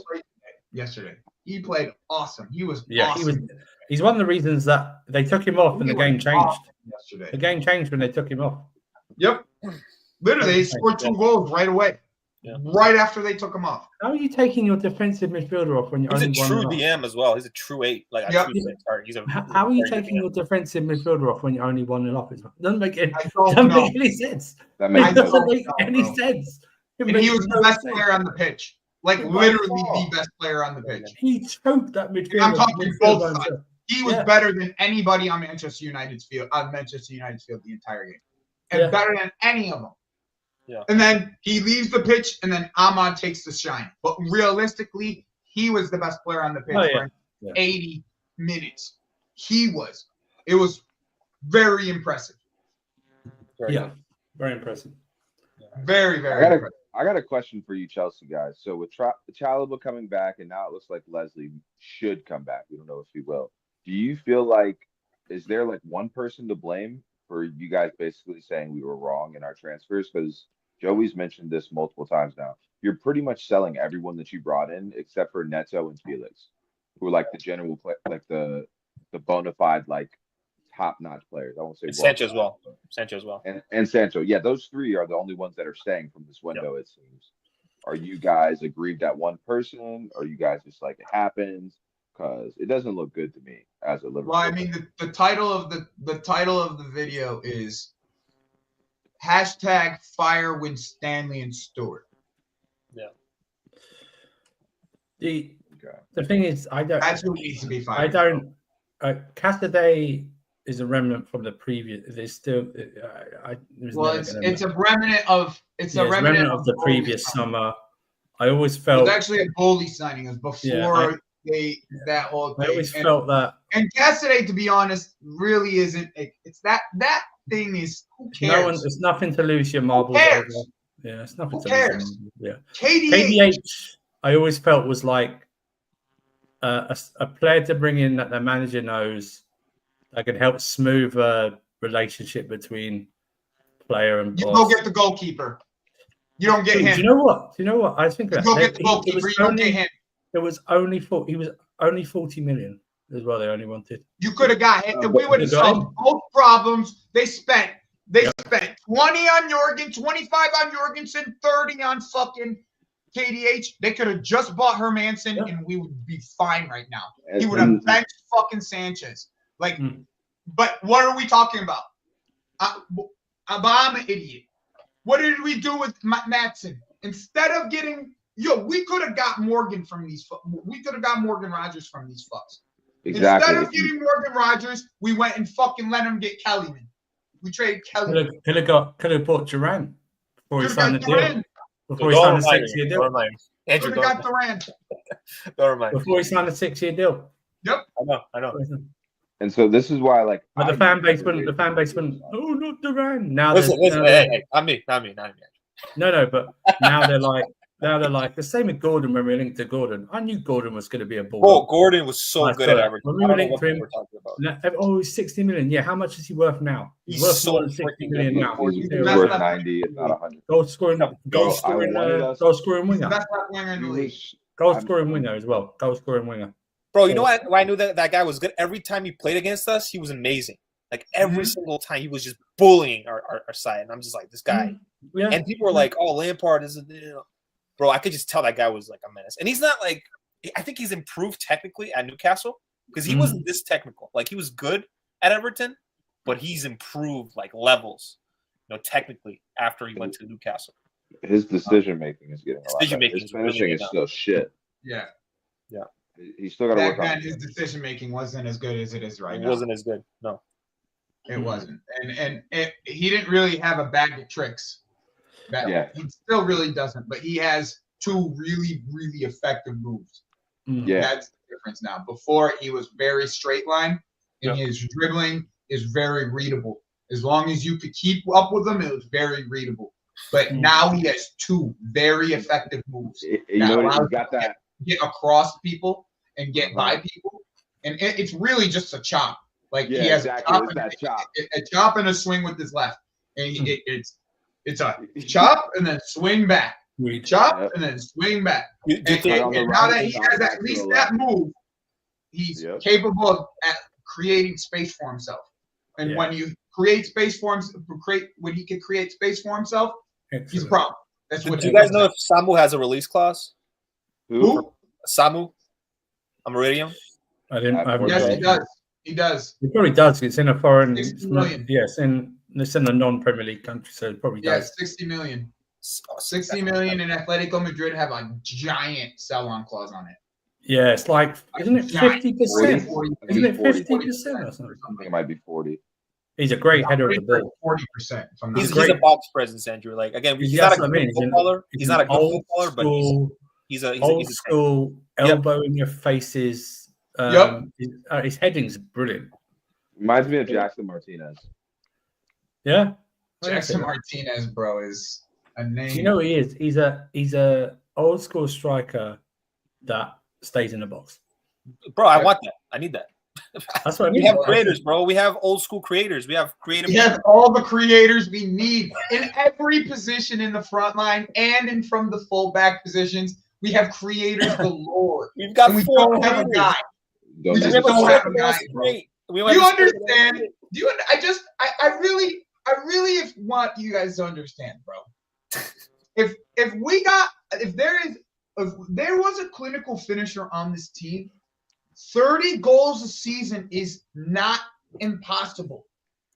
Yesterday, he played awesome. He was awesome. He's one of the reasons that they took him off and the game changed. Yesterday, the game changed when they took him off. Yep, literally, they scored 2 goals right away. Yeah. Right after they took him off. How are you taking your defensive midfielder off when you're only one? He's a true DM as well. He's a true 8. How are you taking your defensive midfielder off when you're only 1-0 off? It doesn't make any sense. That doesn't make any sense. And he was the best player on the pitch. Literally the best player on the pitch. He choked that midfielder. I'm talking both sides. He was better than anybody on Manchester United's field the entire game. And better than any of them. Yeah. And then he leaves the pitch, and then Ahmad takes the shine. But realistically, he was the best player on the pitch for 80 minutes. He was. It was very impressive. Very impressive. Very, very impressive. I got a question for you, Chelsea guys. So with Chalobah coming back, and now it looks like Leslie should come back. We don't know if he will. Do you feel like, is there one person to blame for you guys basically saying we were wrong in our transfers? Because Joey's mentioned this multiple times now. You're pretty much selling everyone that you brought in except for Neto and Felix, who are the general play, the bona fide top-notch players. I won't say Sancho as well. And Sancho. Yeah, those 3 are the only ones that are staying from this window. It seems. Are you guys aggrieved at one person? Or are you guys just it happens? Because it doesn't look good to me as a Liverpool. Well, I mean, the title of the video is #Fire Win Stanley and Stewart. Yeah. The thing is, I don't. That's who needs to be fired. I don't. Cassidy is a remnant from the previous. There's still. It's a remnant of. It's a remnant of the previous summer. I always It felt was actually a goalie signing. It was before that whole thing. I always felt that. And Cassidy, to be honest, really isn't. It's that thing is who cares? It's nothing to lose your marbles Who over. cares? Yeah, it's nothing Who to cares? lose. Yeah, KDH. I always felt was like a player to bring in that the manager knows that can help smooth a relationship between player and You boss. go get the goalkeeper. You don't get him. Do you know what? I think You go get the goalkeeper. You don't get him. It was only he was only 40 million as well. They only wanted. You could have got him. We would have solved both problems. They spent 20 on Jorgen, 25 on Jorgensen, 30 on fucking KDH. They could have just bought Hermanson and we would be fine right now. He would have benched fucking Sanchez. But what are we talking about? I'm an idiot. What did we do with Matson? Instead of getting we could have got Morgan from these. We could have got Morgan Rogers from these fucks. Exactly. Instead of getting Morgan Rogers, we went and fucking let him get Kellyman. We traded Kellyman. Could have bought Durant before he signed the deal. Before he signed a 6-year deal. Could have got Durant. Don't remind me. Before he signed a 6-year deal. Yep. I know. And so this is why, like, but the fan base wouldn't. Oh, not Durant. Now listen, hey, not me. No, but now they're like the same with Gordon. When we linked to Gordon, I knew Gordon was going to be a ball. Bro, Gordon was so good at Everton. When we linked to him, he's 60 million. Yeah, how much is he worth now? He's worth so more than 60 million now. He's worth 90, if not 100. Goal scoring winger. Goal scoring winger as well. Goal scoring winger. Bro, you know why I knew that guy was good? Every time he played against us, he was amazing. Like every single time, he was just bullying our side, and I'm just like, this guy. Yeah. And people were like, "Oh, Lampard isn't." Bro, I could just tell that guy was like a menace, and he's not like. I think he's improved technically at Newcastle because he wasn't this technical. Like he was good at Everton, but he's improved like levels, technically after he went to Newcastle. His decision making is getting a lot better. His finishing really is still shit. Yeah. He's still got to work on his decision making wasn't as good as it is right now. It wasn't as good. No. It wasn't, and he didn't really have a bag of tricks. He still really doesn't, but he has two really, really effective moves. Yeah, that's the difference now. Before he was very straight line, and his dribbling is very readable. As long as you could keep up with him, it was very readable. But now he has two very effective moves. He's got that get across people and get by people, and it's really just a chop. Like he has a chop and a swing with his left, and it's a chop and then swing back, chop and then swing back. And now that he has at least that move, he's capable of creating space for himself. And when you create space for him, when he can create space for himself, he's a problem. That's what. Do you guys know if Samu has a release clause? Who? Samu Amaridium? Yes, he does. He does. He probably does. It's in a foreign. $60 million. Yes, it's in a non-Premier League country, so it probably does. 60 million. 60 million, and Atletico Madrid have a giant sell-on clause on it. Yeah, it's like, isn't it 50%? Isn't it 50% or something? I think it might be 40. He's a great header of the ball. 40%. He's a box presence, Andrew. Like again, he's not a good footballer. He's not a good footballer, but he's old school elbow in your faces. His heading's brilliant. Reminds me of Jackson Martinez. Yeah, Jackson Martinez, bro, is a name. You know what he is? He's a old school striker that stays in the box. Bro, I want that. I need that. That's what I mean. We have creators, bro. We have old school creators. We have creative. We have all the creators we need in every position in the front line and from the fullback positions. We have creators galore. We've got we don't have a guy. We just don't have a guy. Do you understand? I really want you guys to understand, bro. If there was a clinical finisher on this team, 30 goals a season is not impossible.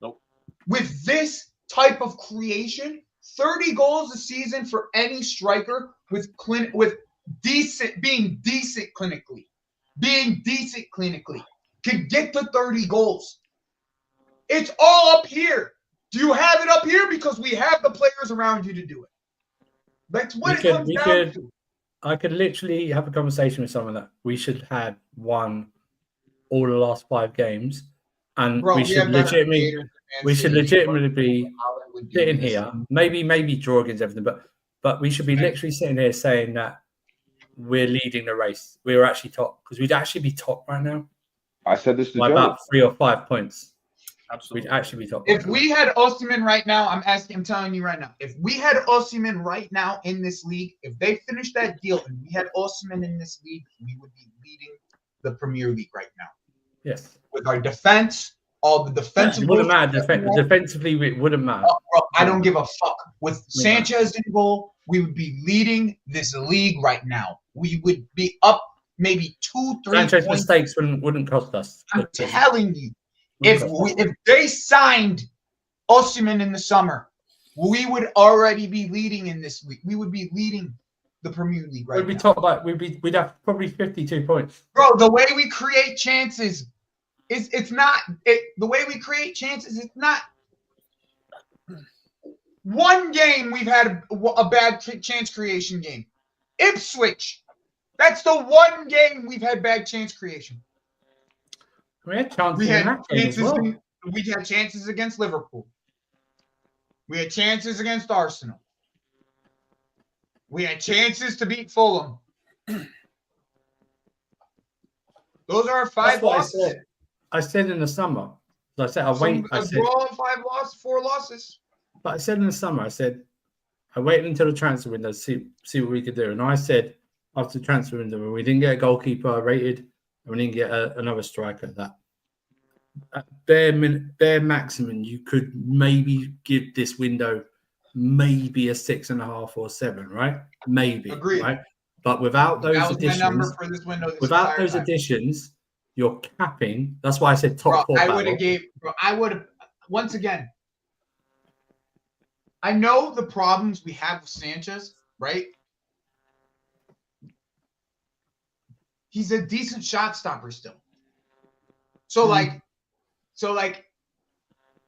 Nope. With this type of creation, 30 goals a season for any striker with being decent clinically could get to 30 goals. It's all up here. Do you have it up here? Because we have the players around you to do it. That's what it comes down to. I could literally have a conversation with someone that we should have won all the last 5 games, and Bro, we should have better legitimately creators than we Man should City. legitimately be Holland would do sitting this. here, maybe draw against everything, but we should be literally sitting here saying that we're leading the race. We're actually top, because we'd actually be top right now I said this to by Joe. about 3 or 5 points. Absolutely. We'd actually be top. If we had Osimhen right now, I'm telling you right now, if we had Osimhen right now in this league, if they finished that deal and we had Osimhen in this league, we would be leading the Premier League right now. Yes. With our defense, all the defensive. It wouldn't matter. Defensively, it wouldn't matter. Bro, I don't give a fuck. With Sanchez in goal, we would be leading this league right now. We would be up maybe 2-3 Sanchez points. mistakes wouldn't cost us. I'm telling you, if they signed Osimhen in the summer, we would already be leading in this league. We would be leading the Premier League right we'd be now. top, like we'd have probably 52 points. Bro, the way we create chances it's not the way we create chances. It's not one game we've had a bad chance creation game. Ipswich. That's the one game we've had bad chance creation. We had chances We in had that game as well. we had chances against Liverpool. We had chances against Arsenal. We had chances to beat Fulham. Those are our 5 losses. I said in the summer. I said I wait. I said draw, 4 losses. But I said in the summer, I said I waited until the transfer window to see what we could do. And I said after the transfer window, when we didn't get a goalkeeper rated, and we didn't get another striker, that at bare maximum, you could maybe give this window maybe a 6.5 or 7, right? Maybe. Agreed. Right? But without those that was additions, my number for this window. without those additions, you're capping. That's why I said top 4. I would have once again. I know the problems we have with Sanchez, right? He's a decent shot stopper still. So like,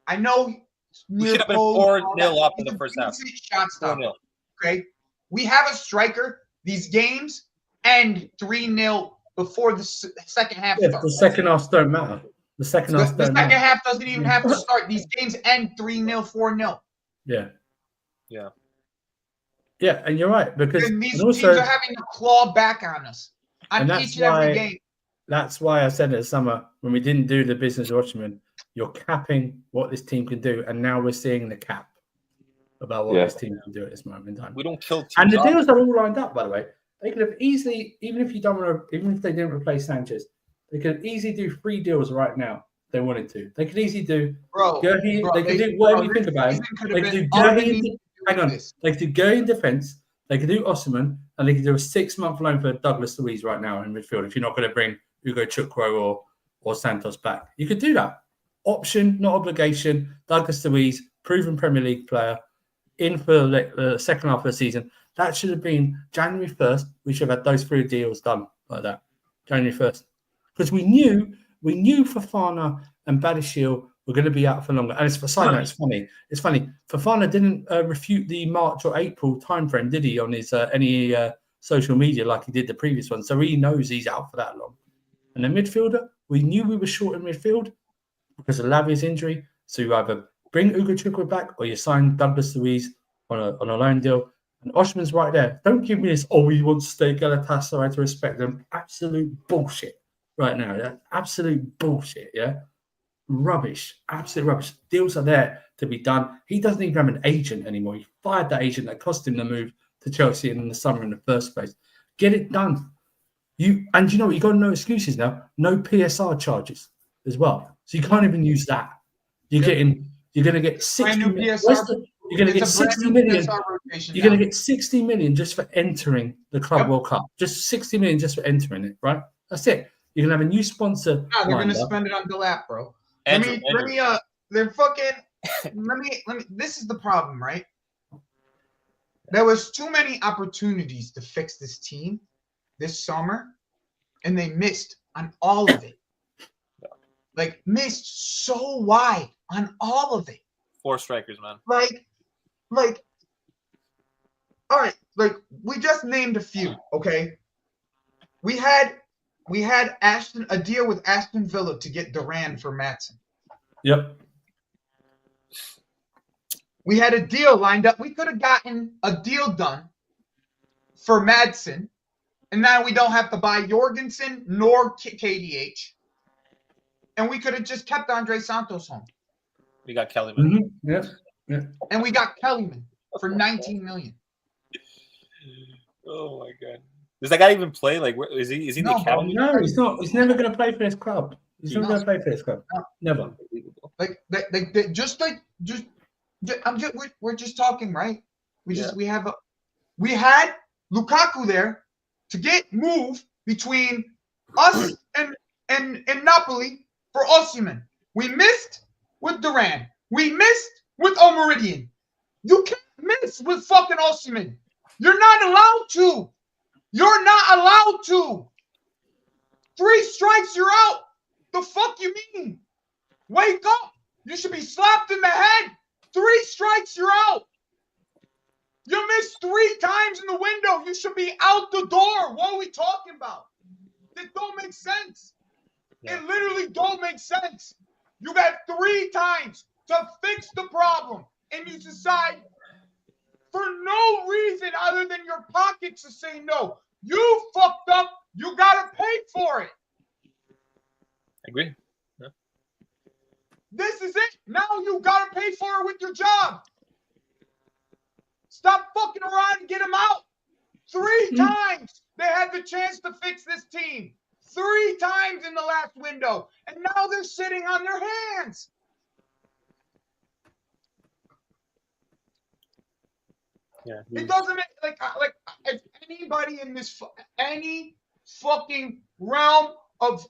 I know we should have been 4-0 up in the first half. Shot stopper. Okay, we have a striker. These games end 3-0 before the second half starts. The second half don't matter. The second half doesn't even have to start. These games end 3-0, 4-0. Yeah. Yeah. Yeah, and you're right, because and these teams are having to claw back on us on each and every game. That's why I said in the summer, when we didn't do the business watchman, you're capping what this team can do, and now we're seeing the cap about what this team can do at this moment in time. We don't kill teams. And the deals are all lined up, by the way. They could have easily, even if they didn't replace Sanchez, they could easily do 3 deals right now. If they wanted to. They could easily do Gurley. They could do whatever you think about it. They could do Gurley. Hang on. They could do Gurley in defense. They could do Osimhen, and they could do a 6-month loan for Douglas Luiz right now in midfield. If you're not going to bring Hugo Chukwu or Santos back, you could do that. Option, not obligation. Douglas Luiz, proven Premier League player, in for the second half of the season. That should have been January 1st. We should have had those 3 deals done like that. January 1st. Because we knew Fofana and Badiashile were going to be out for longer. And it's funny. It's funny. Fofana didn't refute the March or April timeframe, did he, on his any social media like he did the previous one. So he knows he's out for that long. And the midfielder, we knew we were short in midfield because of Lavia's injury. So you either bring Hugo Chukwu back or you sign Douglas Luiz on a loan deal. And Osimhen's right there. Don't give me this, we want to stay Galatasaray to respect them. Absolute bullshit right now. That's absolute bullshit, yeah? Rubbish. Absolute rubbish. Deals are there to be done. He doesn't even have an agent anymore. He fired that agent that cost him the move to Chelsea in the summer in the first place. Get it done. You know what? You got no excuses now. No PSR charges as well. So you can't even use that. You're going to get 60 million. You're going to get 60 million. You're going to get 60 million just for entering the Club World Cup. Just 60 million just for entering it, right? That's it. You're going to have a new sponsor. No, they're going to spend it on Delap, bro. Let me, this is the problem, right? There was too many opportunities to fix this team this summer, and they missed on all of it. Like, missed so wide on all of it. 4 strikers, man. Like, all right, like we just named a few, okay? We had a deal with Aston Villa to get Duran for Maatson. Yep. We had a deal lined up. We could have gotten a deal done for Madsen, and now we don't have to buy Jorgensen nor KDH. And we could have just kept Andre Santos home. We got Kellyman. Mm-hmm. Yeah. And we got Kellyman for 19 million. Oh my god. Does that guy even play? Like, is he in the No, academy? No, he's not. He's never going to play for his club. He's never going to play for his club. No. Never. We're just talking, right? We had Lukaku there to get moved between us and Napoli for Osimhen. We missed with Duran. We missed with O'Meridian. You can't miss with fucking Osimhen. You're not allowed to. You're not allowed to. 3 strikes, you're out. The fuck you mean? Wake up. You should be slapped in the head. 3 strikes, you're out. You missed 3 times in the window. You should be out the door. What are we talking about? It don't make sense. Yeah. It literally don't make sense. You got 3 times to fix the problem, and you decide for no reason other than your pockets to say no. You fucked up. You gotta pay for it. I agree. Yeah. This is it. Now you gotta pay for it with your job. Stop fucking around and get him out. 3 times they had the chance to fix this team. 3 times in the last window, and now they're sitting on their hands. Yeah. It doesn't make like if anybody in this any fucking realm of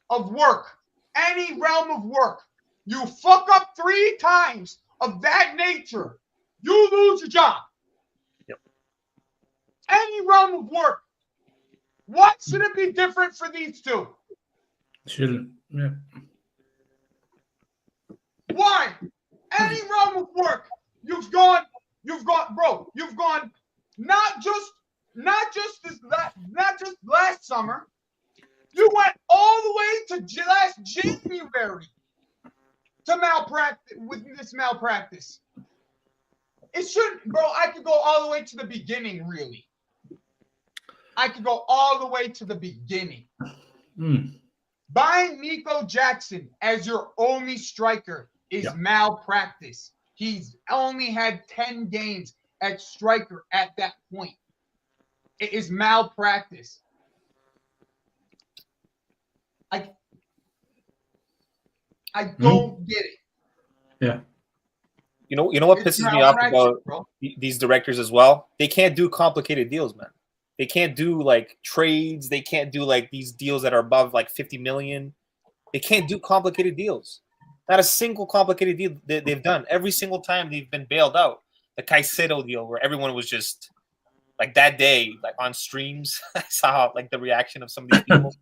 work, any realm of work, you fuck up 3 times of that nature, you lose your job. Yep. Any realm of work. What should it be different for these 2? Shouldn't. Yeah. Why? Any realm of work. You've gone not just last summer. You went all the way to last January to malpractice with this malpractice. It shouldn't, bro. I could go all the way to the beginning, really. I could go all the way to the beginning. Buying Nico Jackson as your only striker is malpractice. He's only had 10 games at striker at that point. It is malpractice. I don't get it. Yeah. You know what pisses me off about these directors as well? They can't do complicated deals, man. They can't do like trades. They can't do like these deals that are above like 50 million. They can't do complicated deals. Not a single complicated deal they've done. Every single time they've been bailed out. The Caicedo deal where everyone was just like that day, like on streams. I saw like the reaction of some of these people.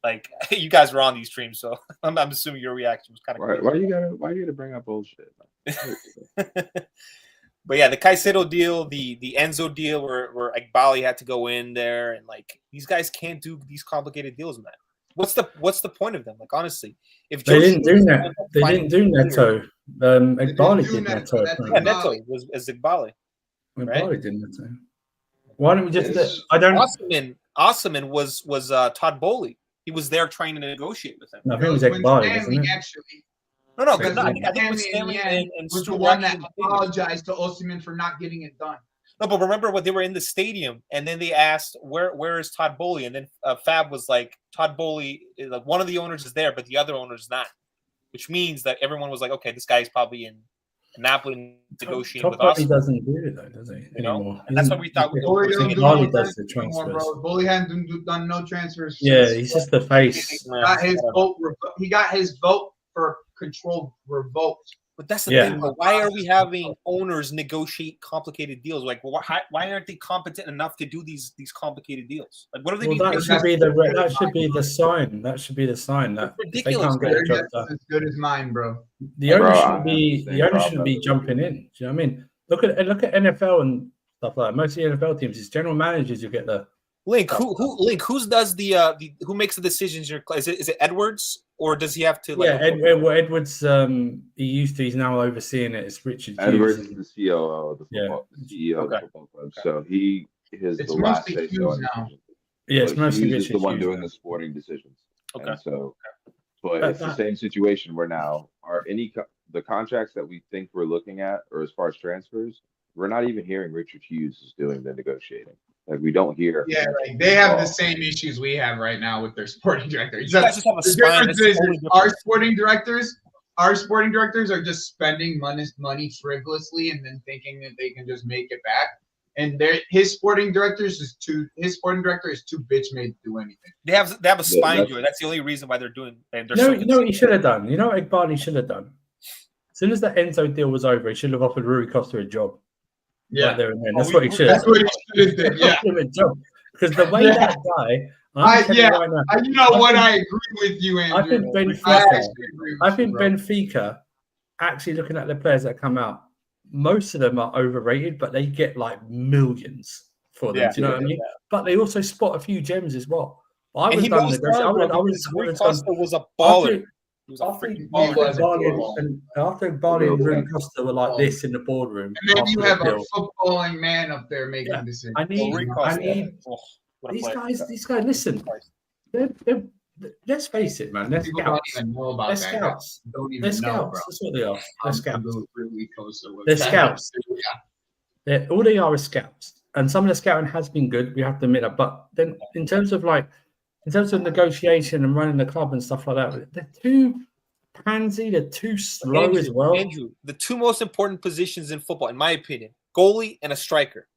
Like you guys were on these streams, so I'm assuming your reaction was kind of why you gotta bring up bullshit? But yeah, the Caicedo deal, the Enzo deal where Igbali had to go in there, and like these guys can't do these complicated deals, man. What's the point of them? Like honestly, if they didn't do that, they didn't do Neto. Igbali did Neto. Yeah, Neto was Igbali. Igbali did Neto. Why don't we just? I don't. Osimhen was Todd Bowley. He was there trying to negotiate with him. No, I think it was Igbali, wasn't it? Actually. No, I think it was Stanley and was the one that apologized to Osimhen for not getting it done. No, but remember what they were in the stadium, and then they asked, "Where is Todd Bowley?" And then Fab was like, "Todd Bowley, like one of the owners is there, but the other owner is not," which means that everyone was like, "Okay, this guy's probably in Napoli negotiating with us." He doesn't do it though, does he? You know, and that's what we thought. Bowley does the transfers. Bowley hadn't done no transfers. Yeah, he's just the face. He got his vote for control revoked. But that's the thing. Why are we having owners negotiate complicated deals? Like, why aren't they competent enough to do these complicated deals? Like, what are they? That should be the sign. That should be the sign that ridiculous. They can't get a job done. As good as mine, bro. The owner shouldn't be jumping in. Do you know what I mean? Look at NFL and stuff like that. Most of the NFL teams, it's general managers who get the Link, who does the who makes the decisions? Is it Edwards, or does he have to like? Edwards. He's now overseeing it. It's Richard Edwards Hughes. is the COO of the football, the CEO of the football club. So he is It's the last mostly say so on Hughes now. decisions. Yeah, it's But mostly Hughes is the Richard one Hughes doing now. the sporting decisions. Okay. And so, but But it's the same situation where now the contracts that we think we're looking at, or as far as transfers, we're not even hearing Richard Hughes is doing the negotiating. Like we don't hear. Yeah, right. They have the same issues we have right now with their sporting director. You guys just have a The spine. difference That's is totally our different. sporting directors are just spending money frivolously and then thinking that they can just make it back. And his sporting director is too bitch made to do anything. They have a spine, that's- Joey. That's the only reason why they're doing. You know what he should have done? You know what Barney should have done? As soon as the Enzo deal was over, he should have offered Rui Costa a job. Yeah, Right there and then. That's what he should have that's what he should have done. Yeah, because the way that guy, you know what? I agree with you, Andrew. I think Benfica, actually looking at the players that come out, most of them are overrated, but they get like millions for them. Yeah, do you know what I mean? yeah. But they also spot a few gems as well. I And would he have done knows the best. Rui Costa was a baller. He was a freaking baller. After Barney and Rui Costa were like this in the boardroom, And then you have a deal, footballing man up there making Yeah. decisions. I need these guys. Listen, they're, let's face it, man. They're People don't scouts. even know about They're that. scouts. Don't even They're know, scouts. bro. That's what they are. They're scouts. They're scouts. All they are is scouts. And some of the scouting has been good. We have to admit that. But then, in terms of negotiation and running the club and stuff like that, they're too pansy. They're too slow as well. Andrew, the two most important positions in football, in my opinion, goalie and a striker.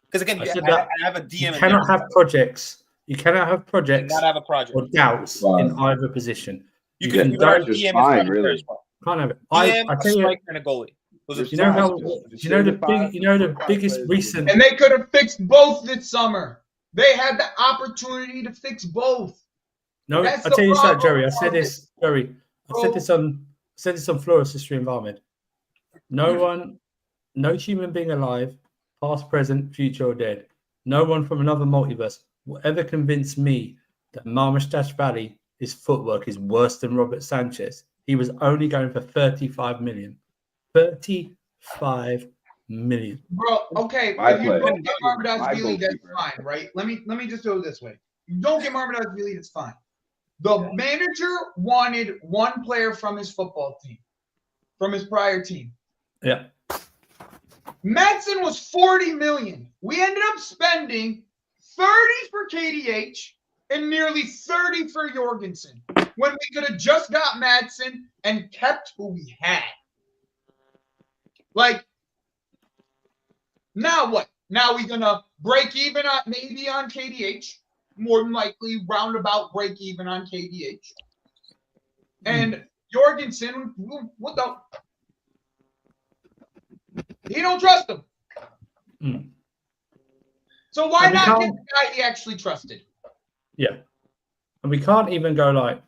Because again, I have a DM. You cannot have projects. You cannot have projects. Not have a project or doubts in either position. You can have a DM fine, really. as well. Can't have it. DM, I tell a you, striker, and a goalie. Those are the biggest recent. And they could have fixed both this summer. They had the opportunity to fix both. No, I tell you that, Jerry. I said this, Jerry. I said this on Flores History Environment. No human being alive, past, present, future, or dead. No one from another multiverse will ever convince me that Marmostache Valley, his footwork is worse than Robert Sanchez. He was only going for 35 million. 35 million. Bro, okay. If you don't get Marmodaashvili, that's fine, right? Let me just do it this way. You don't get Marmodaashvili, that's fine. The manager wanted one player from his football team, from his prior team. Yeah. Madsen was 40 million. We ended up spending 30 for KDH and nearly 30 for Jorgensen when we could have just got Madsen and kept who we had. Like, now what? Now we're gonna break even maybe on KDH. More than likely, roundabout break even on KDH. And Jorgensen, what the? He don't trust him. Mm. So why not get the guy he actually trusted? Yeah. And we can't even go like,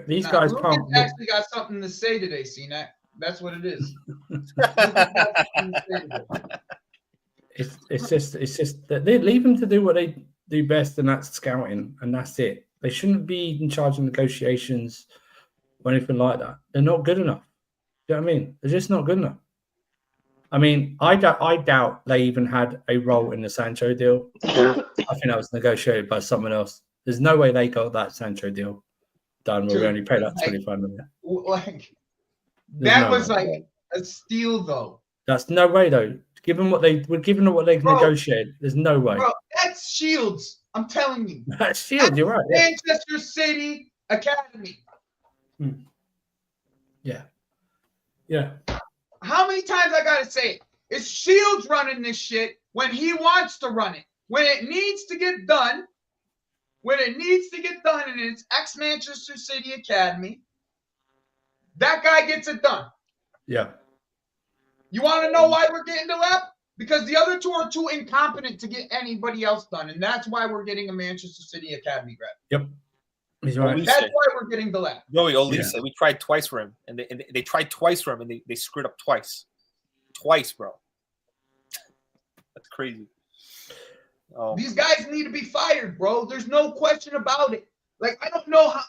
these guys Lucas can't. actually got something to say today, CNAC. That's what it is. It's just that they leave them to do what they do best, and that's scouting, and that's it. They shouldn't be in charge of negotiations or anything like that. They're not good enough. You know what I mean? They're just not good enough. I mean, I doubt they even had a role in the Sancho deal. I think that was negotiated by someone else. There's no way they got that Sancho deal done where we only paid like 25 million. That was like a steal, though. That's no way, though. Given what they've negotiated, there's no way. Bro, that's Shields. I'm telling you. That's Shields. You're right. Yeah. Manchester City Academy. Yeah. Yeah. How many times I gotta say it? It's Shields running this shit when he wants to run it. When it needs to get done, and it's ex-Manchester City Academy, that guy gets it done. Yeah. You want to know why we're getting Delep? Because the other two are too incompetent to get anybody else done, and that's why we're getting a Manchester City Academy grad. Yep. He's right. That's why we're getting Delep. Joey Olise, we tried twice for him, and they tried twice for him, and they screwed up twice, bro. crazy. Oh, These guys need to be fired, bro. There's no question about it. Like, I don't know how.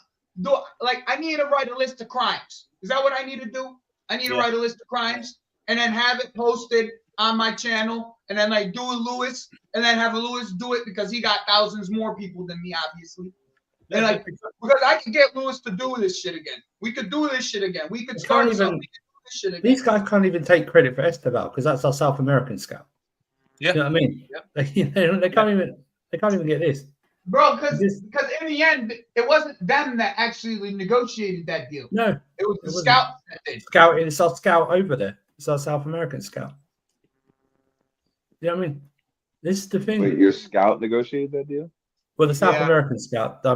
I need to write a list of crimes. Is that what I need to do? I need to write a list of crimes and then have it posted on my channel, and then like do a Lewis, and then have a Lewis do it because he got thousands more people than me, obviously. And like, because I could get Lewis to do this shit again. We could do this shit again. We could start something. We could do this shit again. These guys can't even take credit for Esteval because that's our South American scout. yeah. You know what I mean? Yeah. They can't even get this. Bro, because in the end, it wasn't them that actually negotiated that deal. No, it was the scout that did. Scouting, it's our scout over there. It's our South American scout. You know what I mean? This is the thing. Wait, your scout negotiated that deal? Well, the South American scout, I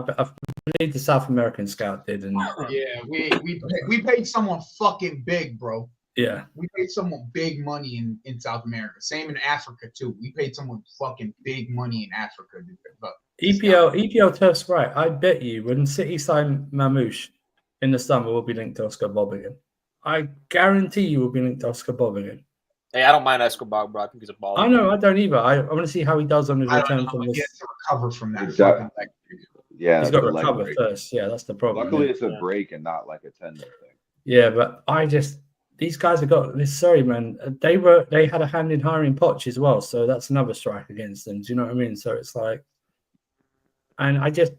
believe the South American scout did. And yeah, we paid someone fucking big, bro. Yeah. We paid someone big money in South America. Same in Africa, too. We paid someone fucking big money in Africa. But EPL Turf's right. I bet you when City sign Mamouche in the summer, we'll be linked to Oscar Bob again. I guarantee you will be linked to Oscar Bob again. Hey, I don't mind Escobar, bro. I think he's a baller. I know, I don't either. I want to see how he does on his return from this. He has to recover from that. Yeah, he's got to recover first. Yeah, that's the problem. Luckily, it's a break and not like a tendon thing. Yeah, but these guys have got this. Sorry, man. They had a hand in hiring Poch as well, so that's another strike against them. Do you know what I mean? So it's like, and as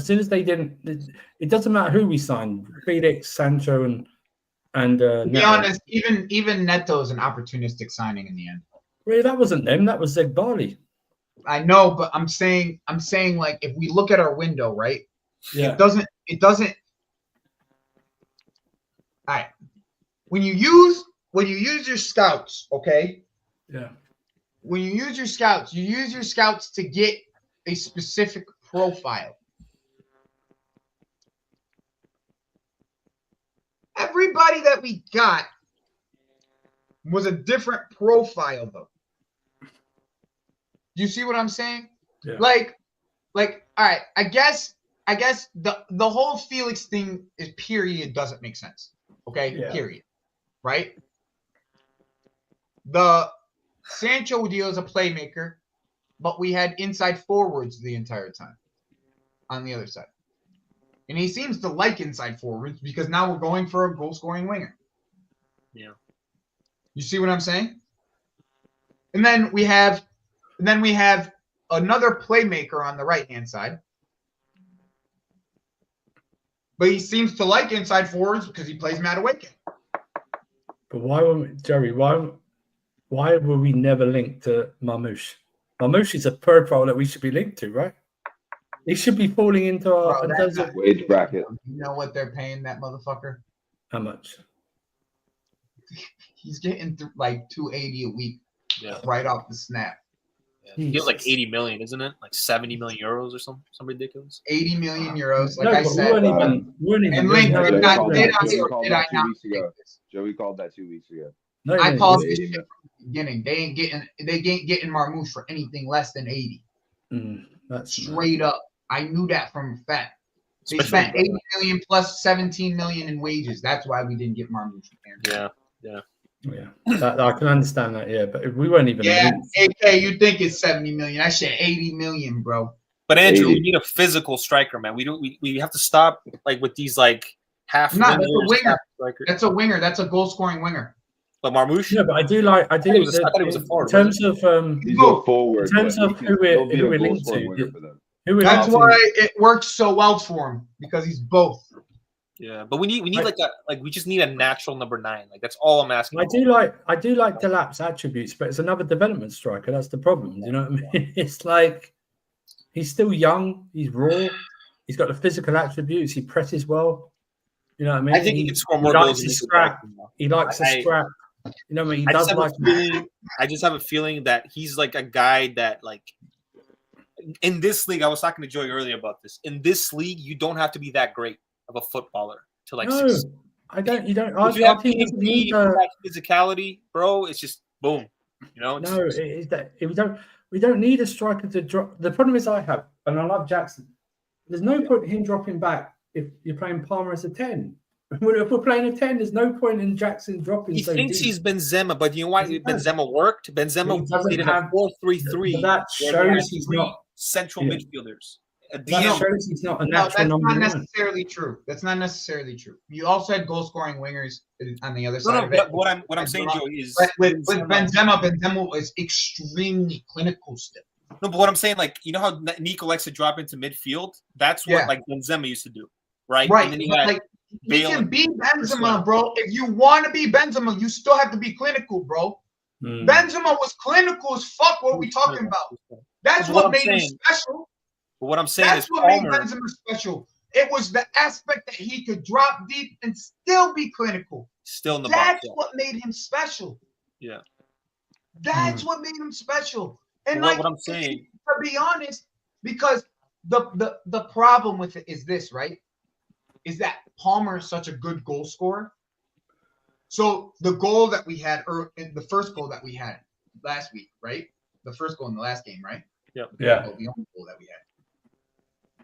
soon as they didn't, it doesn't matter who we signed, Felix, Sancho, and to be honest, even Neto is an opportunistic signing in the end. Really, that wasn't them. That was Zeg Barley. I know, but I'm saying like if we look at our window, right? Yeah. It doesn't. All right. When you use your scouts, okay? Yeah. When you use your scouts to get a specific profile. Everybody that we got was a different profile, though. You see what I'm saying? Yeah. Like, all right. I guess the whole Felix thing is period doesn't make sense. Okay, Yeah. Period. Right? The Sancho deal is a playmaker, but we had inside forwards the entire time on the other side. And he seems to like inside forwards because now we're going for a goal-scoring winger. Yeah. You see what I'm saying? And then we have another playmaker on the right-hand side. But he seems to like inside forwards because he plays Madueke. But why were we never linked to Mamouche? Mamouche is a profile that we should be linked to, right? He should be falling into our wage bracket. You know what they're paying that motherfucker? How much? He's getting like $280 a week, Yeah. right off the snap. He feels like 80 million, isn't it? Like 70 million euros or some ridiculous. 80 million euros, like No, I but said. we weren't even And Link, Joey did called I that not 2 weeks ago. think this? Joey called that 2 weeks ago. No, I no, called no. this shit from the beginning. They ain't getting Marmouche for anything less than 80. That's Straight up. I knew that from a fact. They Especially spent 80 million plus 17 million in wages. That's why we didn't get Marmouche. Yeah. Yeah, I can understand that. Yeah, but we weren't even. Yeah, linked. AK, you think it's 70 million? That shit 80 million, bro. But Andrew, 80. we need a physical striker, man. We have to stop like with these like half. No, that's a wingers, winger. half striker. That's a winger. That's a goal scoring winger. But Marmouche. Yeah, but I do. I thought he was a forward, in terms of He's a forward. in terms but of he who can still we're be a linked goal-scoring winger to. for them. Who we're That's linked why to. it works so well for him, because he's both. Yeah, but we need we just need a natural number 9. Like that's all I'm asking. I do like Delap's attributes, but it's another development striker. That's the problem. Do you know what I mean? It's like he's still young. He's raw. He's got the physical attributes. He presses well. You know what I mean? I think he can score more likes goals. to scrap. He likes to scrap. You know what I mean? He does like. I just have a feeling that he's like a guy that like in this league. I was talking to Joey earlier about this. In this league, you don't have to be that great of a footballer to like No, succeed. I don't. You don't. If you have physicality, bro, it's just boom. You know. No, it is that we don't need a striker to drop. The problem is I have, and I love Jackson. There's no point in him dropping back if you're playing Palmer as a 10. If we're playing a 10, there's no point in Jackson dropping. He so thinks deep. he's Benzema, but you know why He does. Benzema worked? Benzema He doesn't played in have- a 4-3-3. But that where he had shows he's three not. central Yeah. midfielders. A That DM. shows he's not a No, natural that's number not one. necessarily true. That's not necessarily true. You also had goal scoring wingers on the other No, side no. of it. What I'm saying, Joey, is But with Benzema was extremely clinical still. no. But what I'm saying, like, you know how Nico likes to drop into midfield? That's what Yeah. like Benzema used to do, right? Right. And then he But, had like, you Bale can and be Benzema, Cristiano. bro. If you want to be Benzema, you still have to be clinical, bro. Benzema was clinical as fuck. What are we talking about? That's But what I'm made him saying- special. But what I'm saying That's is what made Palmer. Benzema special. It was the aspect that he could drop deep and still be clinical. Still in the That's box. Yeah. what made him special. Yeah. That's what made him special. And Well, like, what I'm saying- to be honest, because the problem with it is this, right? Is that Palmer is such a good goal scorer. So the goal that we had, or the first goal that we had last week, right? The first goal in the last game, right? Yeah. Oh, the only goal that we had.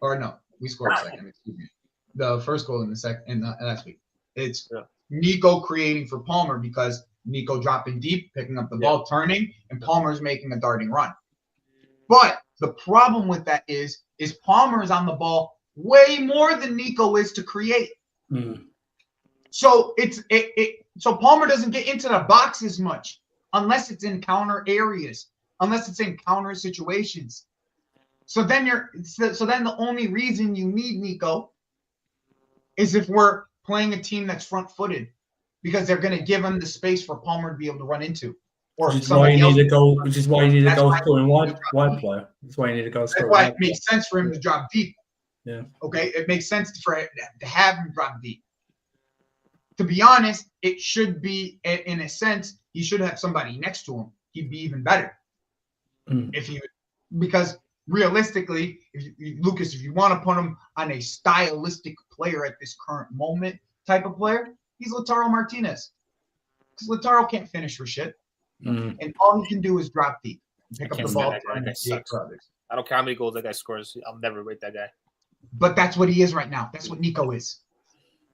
Or no, we scored a second. Excuse me. The first goal in the last week. It's Nico creating for Palmer because Nico dropping deep, picking up the ball, turning, and Palmer's making a darting run. But the problem with that is Palmer is on the ball way more than Nico is to create. So so Palmer doesn't get into the box as much unless it's in counter areas, unless it's in counter situations. So then the only reason you need Nico is if we're playing a team that's front-footed, because they're going to give him the space for Palmer to be able to run into. Which is why you need a goal. Which is why you need a goal scoring wide player. That's why you need a goal scoring. That's why it makes sense for him to drop deep. Yeah. Okay, it makes sense for it to have him drop deep. To be honest, it should be, in a sense, he should have somebody next to him. He'd be even better because realistically, Lucas, if you want to put him on a stylistic player at this current moment type of player, he's Lautaro Martinez. Because Lautaro can't finish for shit, and all he can do is drop deep, pick up the ball. That guy sucks. I don't care how many goals that guy scores. I'll never rate that guy. But that's what he is right now. That's what Nico is.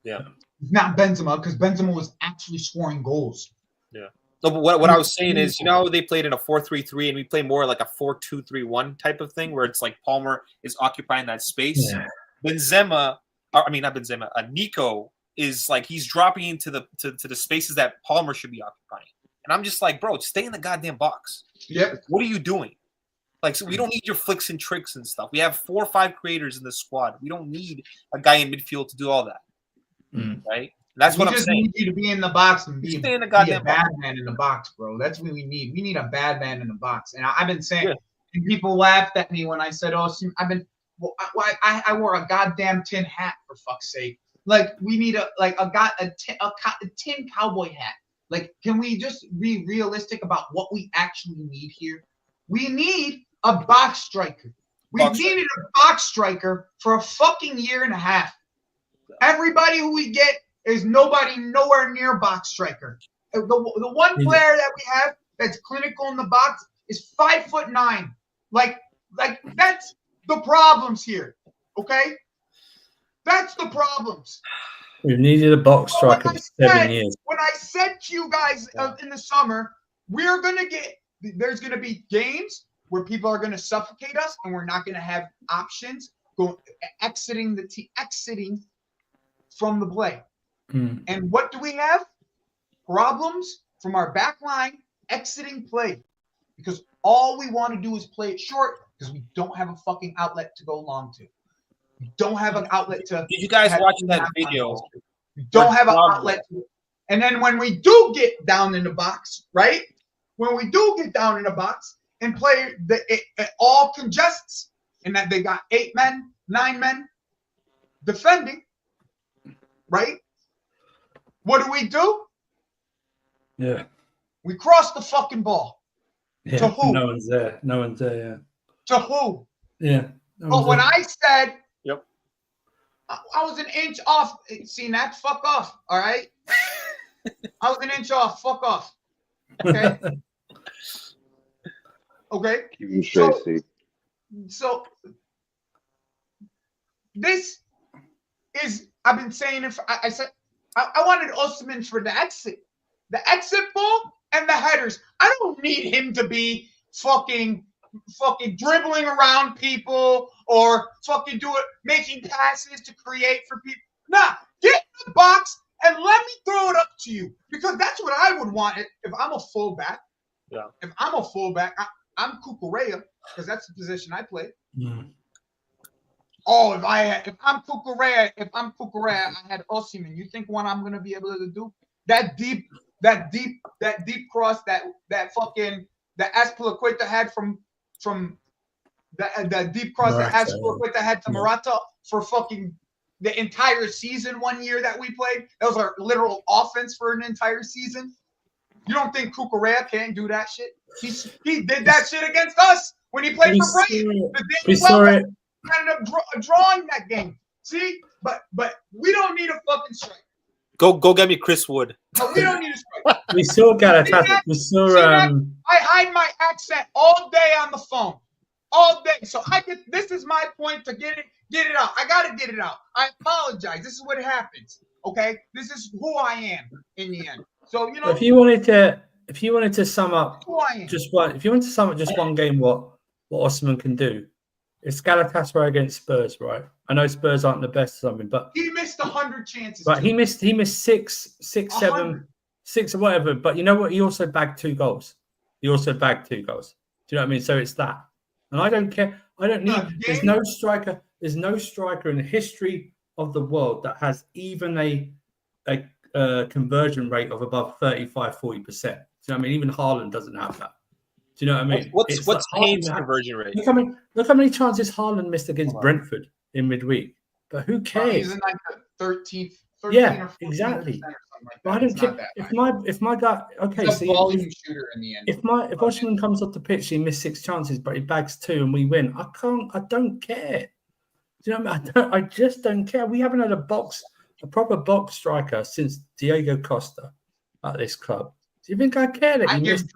Yeah. He's not Benzema, because Benzema was actually scoring goals. Yeah. No, but what I was saying is, you know, they played in a 4-3-3, and we play more like a 4-2-3-1 type of thing, where it's like Palmer is occupying that space. Yeah. Nico is like he's dropping into the spaces that Palmer should be occupying, and I'm just like, bro, stay in the goddamn box. Yep. What are you doing? Like, so we don't need your flicks and tricks and stuff. We have 4 or 5 creators in the squad. We don't need a guy in midfield to do all that. Right? That's what I'm saying. We just need you to be in the box and be a bad man in the box, bro. That's what we need. We need a bad man in the box. And I've been saying, and people laughed at me when I said, I wore a goddamn tin hat, for fuck's sake. Like, we need a tin cowboy hat. Like, can we just be realistic about what we actually need here? We need a box striker. We've needed a box striker for a fucking year and a half. Everybody who we get is nowhere near box striker. The one player that we have that's clinical in the box is 5'9". Like that's the problems here. Okay? That's the problems. We've needed a box striker for 7 years. When I said to you guys in the summer, there's going to be games where people are going to suffocate us and we're not going to have options exiting from the play. And what do we have? Problems from our back line exiting play. Because all we want to do is play it short because we don't have a fucking outlet to go long to. We don't have an outlet to. Did you guys watch that video? We don't have an outlet to. And then when we do get down in the box, right? When we do get down in the box and play, it all congests. And that they got 8 men, 9 men defending, right? What do? Yeah. We cross the fucking ball. Yeah. To who? No one's there. Yeah. To who? Yeah. But when I said, yep, I was an inch off. See, that fuck off. All right. I was an inch off. Fuck off. Okay. Okay. Keep him straight, Steve. So this is, I've been saying it. I said I wanted Osimhen for the exit ball and the headers. I don't need him to be fucking dribbling around people or fucking making passes to create for people. Nah, get in the box and let me throw it up to you, because that's what I would want if I'm a fullback. Yeah. If I'm a fullback, I'm Cucurella, because that's the position I play. Mm. Oh, if I'm Cucurella, I had Osimhen. You think what I'm gonna be able to do? That deep cross that Azpilicueta had from the deep cross that Azpilicueta had to Morata for fucking the entire season 1 year that we played. That was our literal offense for an entire season. You don't think Cucurella can't do that shit? He did that shit against us when he played for Brighton. We saw it. Ended up drawing that game. See, but we don't need a fucking strike. Go get me Chris Wood. But we don't need a strike. We saw Galatasaray. We saw. I hide my accent all day on the phone, all day. So this is my point to get it out. I gotta get it out. I apologize. This is what happens. Okay, this is who I am in the end. So if you wanted to sum up just one game, what Osimhen can do. It's Galatasaray against Spurs, right? I know Spurs aren't the best or something, but he missed 100 chances. But he missed six, 7, 6 or whatever. But you know what? He also bagged 2 goals. Do you know what I mean? So it's that. And I don't care. I don't need. There's no striker. There's no striker in the history of the world that has even a conversion rate of above 35-40%. Do you know what I mean? Even Haaland doesn't have that. Do you know what I mean? What's Kane's conversion rate? Look how many chances Haaland missed against Brentford in midweek. But who cares? He's in like the 13th. Yeah, exactly. Like but I don't care if my guy. Okay, he's so volume shooter in the end. If Osimhen comes off the pitch, he missed 6 chances, but he bags 2 and we win. I don't care. Do you know what I mean? I just don't care. We haven't had a proper box striker since Diego Costa at this club. Do you think I care that he missed?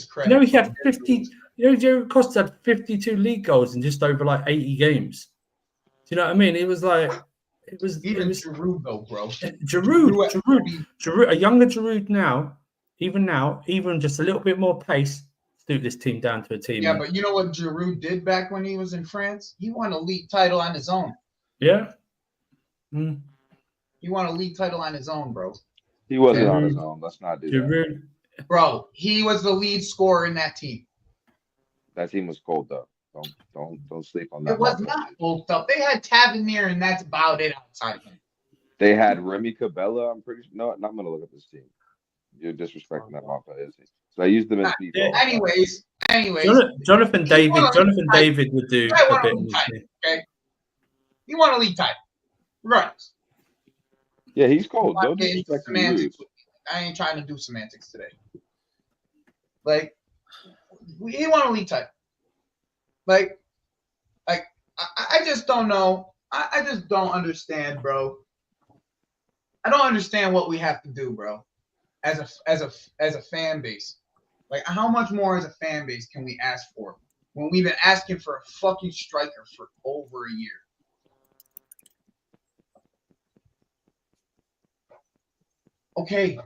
Credit. He had 50. Diego Costa had 52 league goals in just over like 80 games. Do you know what I mean? It was like Giroud though, bro. Giroud, a younger Giroud now, even just a little bit more pace, suit this team down to a team. Yeah, but you know what Giroud did back when he was in France? He won a league title on his own. Yeah. He won a league title on his own, bro. He wasn't on his own. Let's not do that. Bro, he was the lead scorer in that team. That team was cold though. Don't sleep on that. It was not cold though. They had Tavernier, and that's about it outside of him. They had Remy Cabella. I'm pretty sure. No, I'm gonna look at this team. You're disrespecting that Mafia, is he? So I used them as people. Anyways. Jonathan David would do a bit. Okay. He won a league title. Right. Yeah, he's cold. Don't disrespect semantics. I ain't trying to do semantics today. Like, he won a league title. Like, I just don't know. I just don't understand, bro. I don't understand what we have to do, bro. As a fan base, like, how much more as a fan base can we ask for when we've been asking for a fucking striker for over a year? Okay,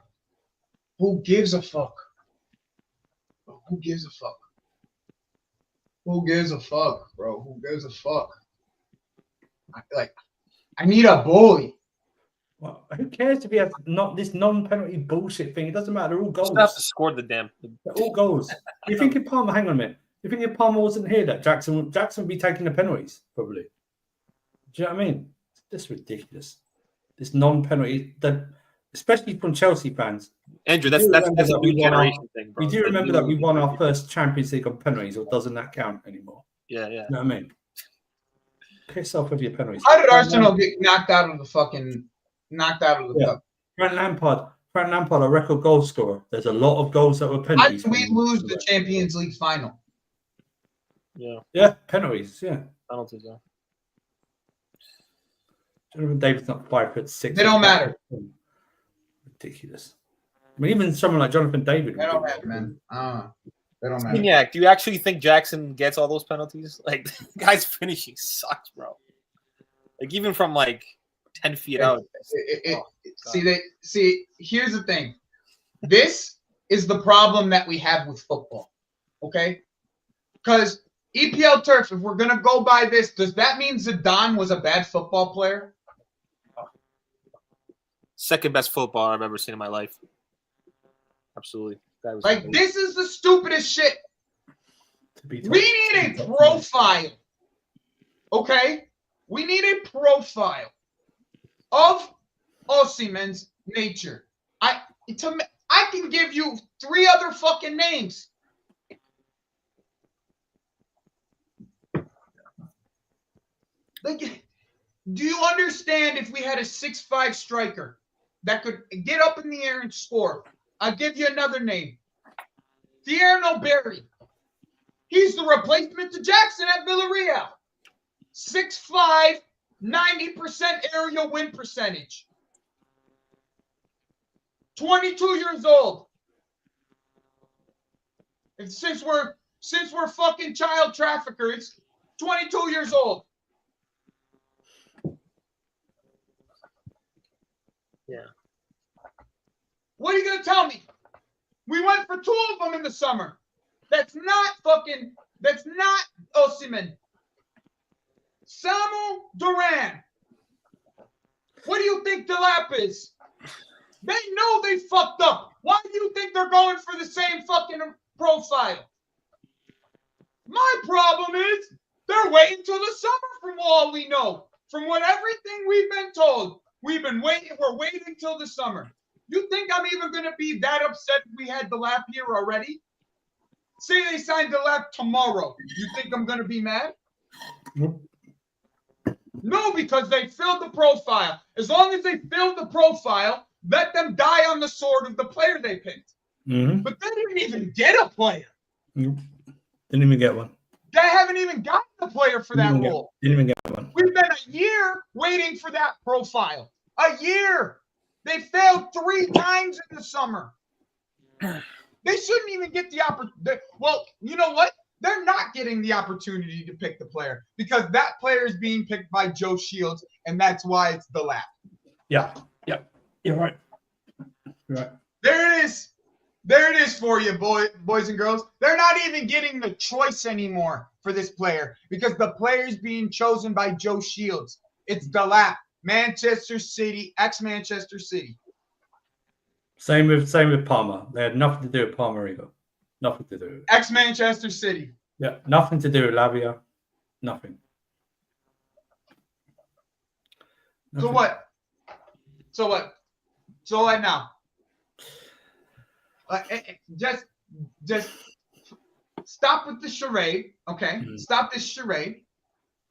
who gives a fuck? Who gives a fuck? Who gives a fuck, bro? Who gives a fuck? I need a bully. Well, who cares if he has not this non-penalty bullshit thing? It doesn't matter. They're all goals. You have to score the damn thing. They're all goals. You think if Palmer? Hang on a minute. You think if Palmer wasn't here, that Jackson would be taking the penalties probably? Do you know what I mean? It's just ridiculous. This non-penalty, especially from Chelsea fans. Andrew, that's a new generation thing, bro. We do remember that we won our first Champions League on penalties, or doesn't that count anymore? Yeah. You know what I mean? Piss off with your penalties. How did Arsenal get knocked out of the cup? Frank Lampard, a record goal scorer. There's a lot of goals that were penalties. How did we lose the Champions League final? Yeah, penalties. Yeah, penalties. Yeah. Jonathan David's not 5'6". They don't matter. Ridiculous. I mean, even someone like Jonathan David. They don't matter, man. They don't matter. Yeah, do you actually think Jackson gets all those penalties? Like, the guy's finishing sucks, bro. Like, even from like 10 feet out. See, here's the thing. This is the problem that we have with football. Okay? Because EPL turf, if we're gonna go by this, does that mean Zidane was a bad football player? Second best footballer I've ever seen in my life. Absolutely. That was Like, amazing. this is the stupidest shit. To We need a profile. Okay? We need a profile of Osimhen's nature. I can give you 3 other fucking names. Like, do you understand if we had a 6'5" striker that could get up in the air and score? I'll give you another name. Thierry Berry. He's the replacement to Jackson at Villarreal. 6'5", 90% aerial win percentage. 22 years old. And since we're fucking child traffickers, 22 years old. Yeah. What are you gonna tell me? We went for 2 of them in the summer. That's not Osimhen. Samu Duran. What do you think Delap is? They know they fucked up. Why do you think they're going for the same fucking profile? My problem is they're waiting till the summer from all we know. From what everything we've been told. We're waiting till the summer. You think I'm even going to be that upset if we had Delap here already? Say they signed Delap tomorrow. You think I'm going to be mad? No, because they filled the profile. As long as they filled the profile, let them die on the sword of the player they picked. Mm-hmm. But they didn't even get a player. Didn't even get one. They haven't even gotten a player for that role. Didn't even get one. We've been a year waiting for that profile. A year. They failed 3 times in the summer. They shouldn't even get the opportunity. Well, you know what? They're not getting the opportunity to pick the player because that player is being picked by Joe Shields, and that's why it's the lap. Yeah. You're right. There it is. There it is for you, boys and girls. They're not even getting the choice anymore for this player because the player is being chosen by Joe Shields. It's the lap. Manchester City, ex-Manchester City. Same with Palmer. They had nothing to do with Palmer either. Nothing to do with it. Ex-Manchester City. Yeah, nothing to do with Lavia. Nothing. So what? So what now? Just stop with the charade, okay? Mm. Stop this charade.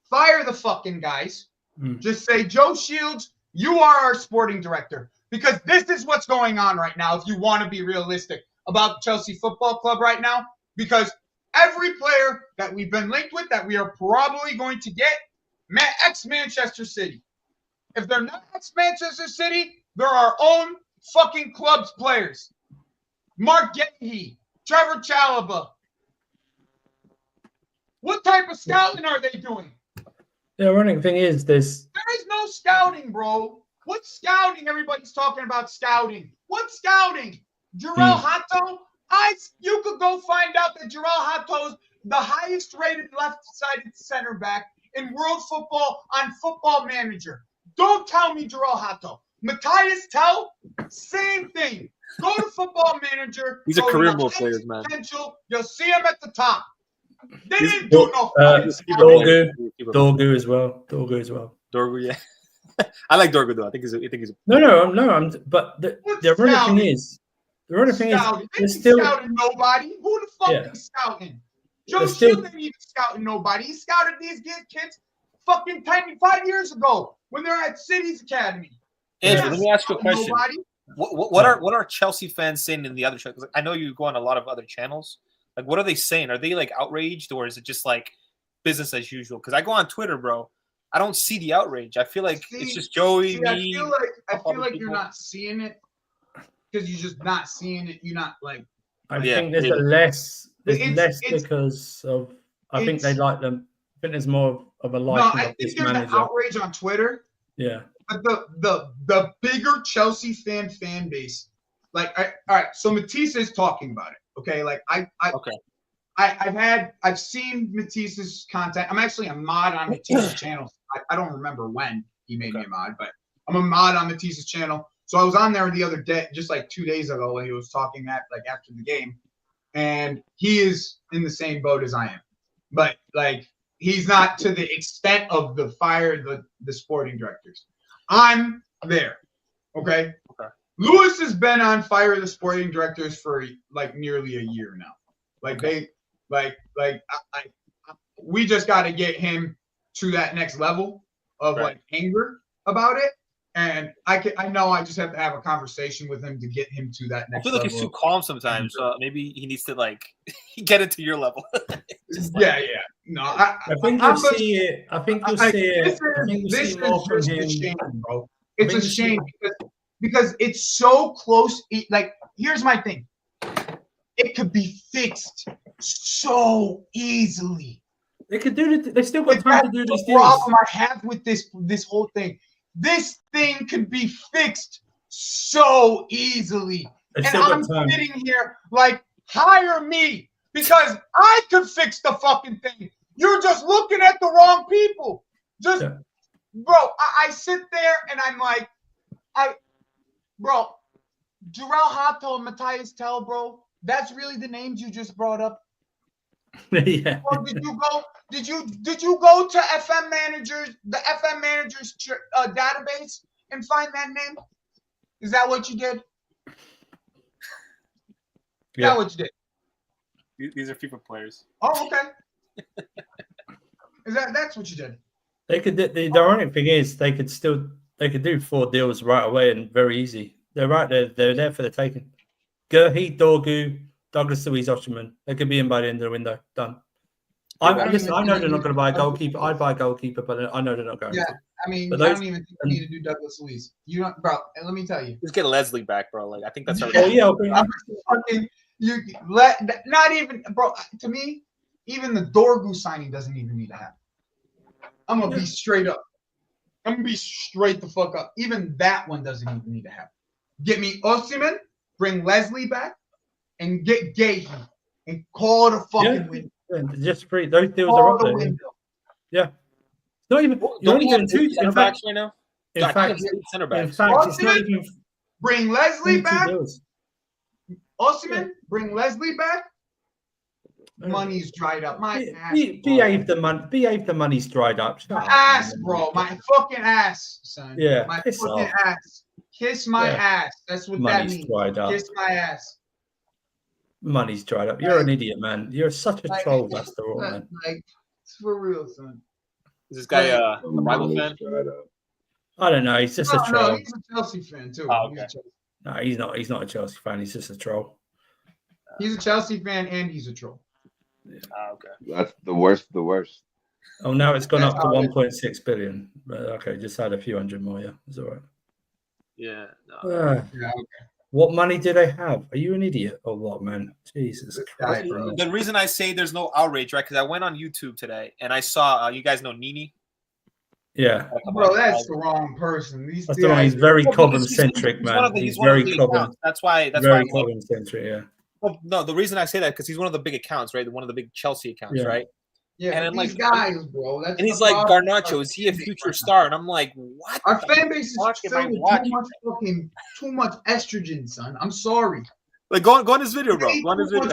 Fire the fucking guys. Mm. Just say, Joe Shields, you are our sporting director. Because this is what's going on right now, if you want to be realistic about Chelsea Football Club right now. Because every player that we've been linked with that we are probably going to get, ex-Manchester City. If they're not ex-Manchester City, they're our own fucking club's players. Mark Gahey, Trevor Chalobah. What type of scouting are they doing? The ironic thing is There is no scouting, bro. What scouting? Everybody's talking about scouting. What scouting? Jarrell Hato? You could go find out that Jarrell Hato's the highest rated left-sided center back in world football on Football Manager. Don't tell me Jarrell Hato. Matthias Tell, same thing. Go to Football Manager. These are career mode players, man. Potential. You'll see him at the top. They didn't do no fucking Dorgu as well. Dorgu, yeah. I like Dorgu though. I think he's No. But the ironic thing is, there's still scouting nobody. Who the fuck is scouting? Joe Shields didn't even scouting nobody. He scouted these kids fucking 5 years ago when they're at City's Academy. Andrew, let me ask you a question. What are Chelsea fans saying in the other channels? I know you go on a lot of other channels. Like, what are they saying? Are they like outraged, or is it just like business as usual? Because I go on Twitter, bro. I don't see the outrage. I feel like it's just Joey, me. I feel like you're not seeing it because you're just not seeing it. You're not like. I think there's less because of. I think they like them. I think there's more of a like. No, I think there's an outrage on Twitter. Yeah. the bigger Chelsea fan base, like, all right. So Matisse is talking about it. Okay, like I've seen Matisse's content. I'm actually a mod on Matisse's channel. I don't remember when he made me a mod, but I'm a mod on Matisse's channel. So I was on there the other day, just like 2 days ago, when he was talking after the game, and he is in the same boat as I am, but like he's not to the extent of the sporting directors. I'm there. Okay. Lewis has been on fire the sporting directors for like nearly a year now. Like we just got to get him to that next level of like anger about it. And I know I just have to have a conversation with him to get him to that next level. I feel like he's too calm sometimes. So maybe he needs to like get it to your level. Yeah. No, I think you'll see it. I think you'll see it. This is just a shame, bro. It's a shame because it's so close. Like, here's my thing. It could be fixed so easily. They could do it. They still got time to do these deals. Problem I have with this whole thing. This thing could be fixed so easily. And I'm sitting here like, hire me because I could fix the fucking thing. You're just looking at the wrong people. Bro, I sit there and I'm like, bro, Jarrell Hato and Matthias Tell, bro, that's really the names you just brought up? Yeah. Or did you go to FM Managers, the FM Managers database and find that name? Is that what you did? Yeah. Is that what you did? These are FIFA players. Oh, okay. That's what you did? They could. The ironic thing is, they could do 4 deals right away and very easy. They're right there. They're there for the taking. Gurhit, Dorgu, Douglas Luiz, Osherman. They could be in by the end of the window. Done. I know they're not going to buy a goalkeeper. I'd buy a goalkeeper, but I know they're not going. Yeah, to. I mean, I don't even think you need to do Douglas Luiz. You don't, bro. And let me tell you, just get Leslie back, bro. Like I think that's. Oh yeah, not even, bro. To me, even the Dorgu signing doesn't even need to happen. I'm gonna be straight up. I'm gonna be straight the fuck up. Even that one doesn't even need to happen. Get me Osimhen, bring Leslie back, and get Gahey and call it a fucking win. Just free. Those deals are up there. Yeah. Not even. You're only getting 2 center backs right now. In fact, center backs. it's not even. Bring Leslie back. Osimhen, bring Leslie back. Money's dried up. My ass. Behave the money's dried up. My ass, bro. My fucking ass, son. Yeah. My fucking ass. Kiss my ass. That's what that means. Dried up. Kiss my ass. Money's dried up. You're an idiot, man. You're such a troll, that's the all, man. Like, for real, son. Is this guy a rival fan? I don't know. He's just a troll. No, he's a Chelsea fan too. Oh, okay. No, he's not. He's not a Chelsea fan. He's just a troll. He's a Chelsea fan and he's a troll. Yeah. Okay. That's the worst. The worst. Oh, now it's gone up to 1.6 billion. But okay, just add a few hundred more. Yeah, it's all right. Yeah. No. Yeah. Okay. What money do they have? Are you an idiot or what, man? Jesus Christ. The reason I say there's no outrage, right? Because I went on YouTube today and I saw, you guys know Nini? Yeah. Bro, that's the wrong person. That's the one. He's very Cobham-centric, man. He's very Cobham. That's why. Very Cobham-centric, yeah. Well, no, the reason I say that because he's one of the big accounts, right? One of the big Chelsea accounts, right? Yeah, and these guys, bro. That's and he's like, Garnacho, is he a future star? And I'm like, what? Our fan base is filled with too much estrogen, son. I'm sorry. Like, go on his video, bro. Go on his video.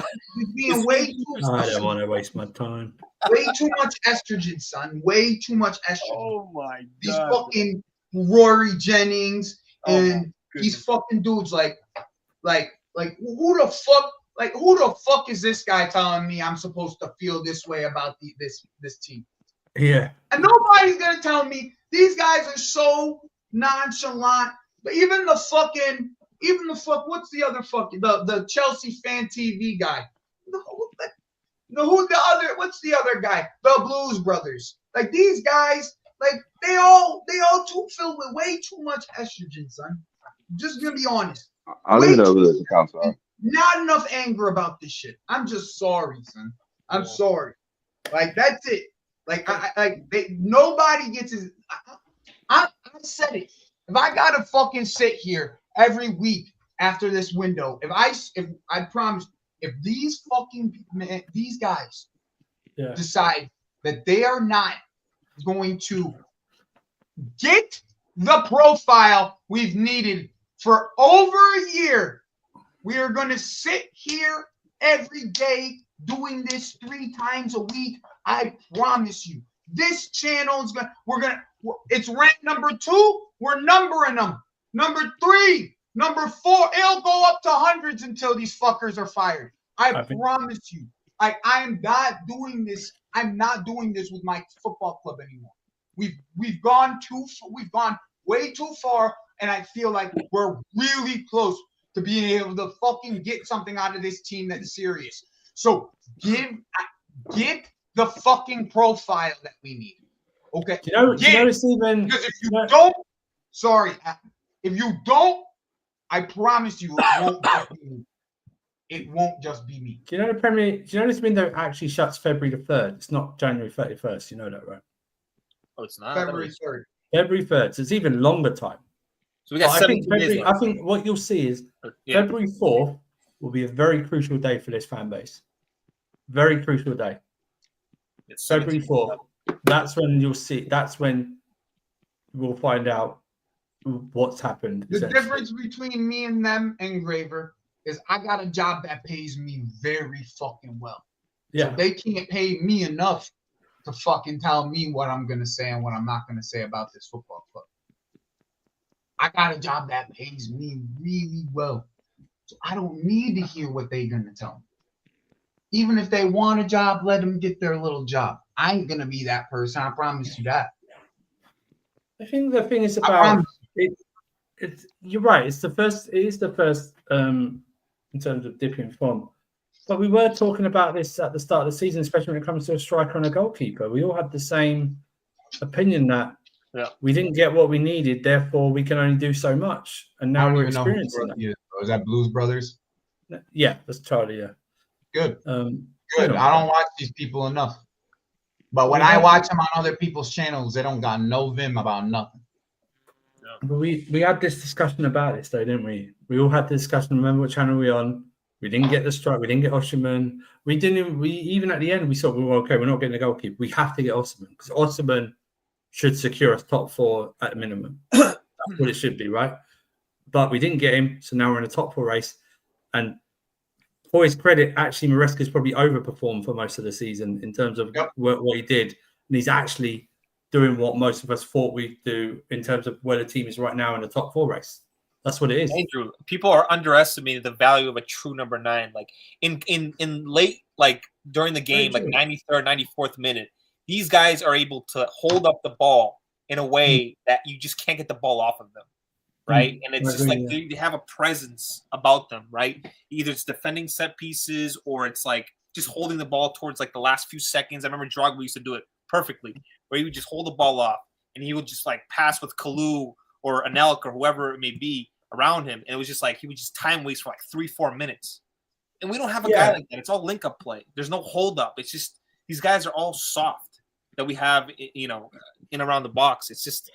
Being way too I don't want to waste my time. Way too much estrogen, son. Way too much estrogen. Oh my god. These fucking Rory Jennings and these fucking dudes, like who the fuck? Like, who the fuck is this guy telling me I'm supposed to feel this way about this team? Yeah. And nobody's gonna tell me these guys are so nonchalant. But even the what's the other fucking the Chelsea fan TV guy? What's the other guy? The Blues Brothers. Like, these guys, like they all too filled with way too much estrogen, son. Just gonna be honest. I don't even know who those accounts are. Not enough anger about this shit. I'm just sorry, son. I'm sorry. Like, that's it. Like, nobody gets his. I said it. If I gotta fucking sit here every week after this window, if I promise, if these guys decide that they are not going to get the profile we've needed for over a year, we are going to sit here every day doing this 3 times a week. I promise you, this channel is it's rant number 2. We're numbering them. Number 3, number 4, it'll go up to hundreds until these fuckers are fired. I promise you. I am not doing this. I'm not doing this with my football club anymore. We've gone way too far, and I feel like we're really close to being able to fucking get something out of this team that's serious. So get the fucking profile that we need. Okay. It's even, because if you don't, if you don't, I promise you it won't just be me. It won't just be me. Do you know the Premier? Do you know this window actually shuts February the 3rd? It's not January 31st. You know that, right? Oh, it's not February 3rd. February 3rd. So it's even longer time. So we got 17 days. I think what you'll see is February 4th will be a very crucial day for this fan base. Very crucial day. It's February 4th. That's when you'll see. That's when we'll find out what's happened. The difference between me and them and Graver is I got a job that pays me very fucking well. Yeah. So they can't pay me enough to fucking tell me what I'm gonna say and what I'm not gonna say about this football club. I got a job that pays me really well. So I don't need to hear what they're gonna tell me. Even if they want a job, let them get their little job. I ain't gonna be that person. I promise you that. I think the thing is about it's you're right. It is the first in terms of dipping form. But we were talking about this at the start of the season, especially when it comes to a striker and a goalkeeper. We all had the same opinion that we didn't get what we needed, therefore we can only do so much. And now we're experiencing that. Is that Blues Brothers? Yeah, that's Charlie. Yeah. Good. Good. I don't watch these people enough. But when I watch them on other people's channels, they don't got no vim about nothing. But we had this discussion about this, though, didn't we? We all had the discussion. Remember what channel we on? We didn't get the strike. We didn't get Osherman. We even at the end we thought, well, okay, we're not getting a goalkeeper. We have to get Osherman because Osherman should secure us top 4 at the minimum. That's what it should be, right? But we didn't get him, so now we're in a top 4 race. And for his credit, actually, Maresca's probably overperformed for most of the season in terms of what he did, and he's actually doing what most of us thought we'd do in terms of where the team is right now in the top 4 race. That's what it is. Andrew, people are underestimating the value of a true number 9. Like in late, like during the game, like 93rd, 94th minute, these guys are able to hold up the ball in a way that you just can't get the ball off of them, right? And it's just like they have a presence about them, right? Either it's defending set pieces or it's like just holding the ball towards like the last few seconds. I remember Drogba used to do it perfectly, where he would just hold the ball off and he would just like pass with Kalou or Anelka or whoever it may be around him. And it was just like he would just time waste for like 3-4 minutes. And we don't have a guy like that. It's all link up play. There's no hold up. It's just these guys are all soft that we have, you know, in around the box. It's just,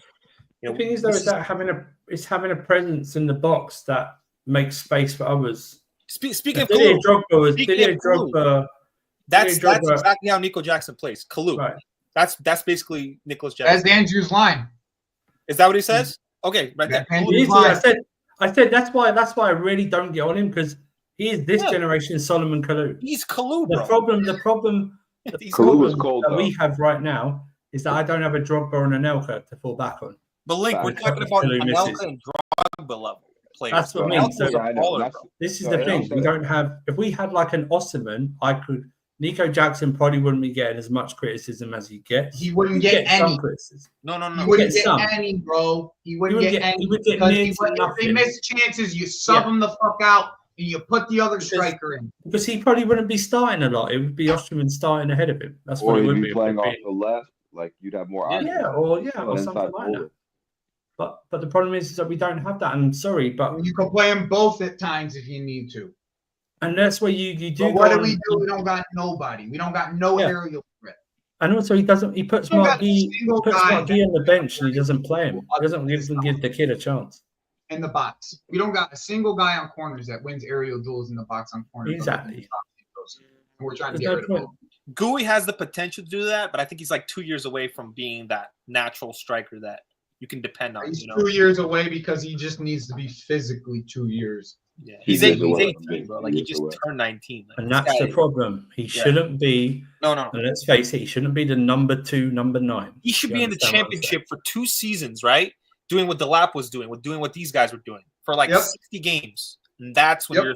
you know, the thing is though, is that having a presence in the box that makes space for others. Speaking of Didier Kalou, Drogba, that's exactly how Nico Jackson plays. Kalou. Right. That's basically Nicholas Jackson. That's Andrew's line. Is that what he says? Okay, right there. I said that's why I really don't get on him because he is this generation Solomon Kalou. He's Kalou, bro. The problem that we have right now is that I don't have a Drogba or an Anelka to fall back on. But Link, we're talking about Anelka and Drogba level players. That's what I mean. So this is the thing. We don't have. If we had like an Osman, Nico Jackson probably wouldn't be getting as much criticism as he gets. He wouldn't get any criticism. No. He wouldn't get any, bro. He wouldn't get any. He would get if they miss chances, you sub him the fuck out and you put the other striker in. Because he probably wouldn't be starting a lot. It would be Osterman starting ahead of him. That's what it would be. Playing off the left, like you'd have more options. Or something like that. But the problem is that we don't have that. I'm sorry, but you can play them both at times if you need to. And that's where you do. But what do? We don't got nobody. We don't got no aerial threat. And also, he puts We don't got Mark a Gee single guy on the bench, and he doesn't play him. He doesn't even give the kid a chance. in the box. We don't got a single guy on corners that wins aerial duels in the box on corners. Exactly. And we're trying to There's get no rid of point. him. Gui has the potential to do that, but I think he's like 2 years away from being that natural striker that you can depend on. He's You know? 2 years away because he just needs to be physically 2 years. Yeah, 2 he's years away. 18, bro. Like he just turned 19. Like, And this that's guy- the problem. He shouldn't be. No. And let's face it, he shouldn't be the number 2, number 9. He should You be in the understand what I'm saying? championship for 2 seasons, right? Doing what Delap was doing, doing what these guys were doing for like Yep. 60 games. And that's when you're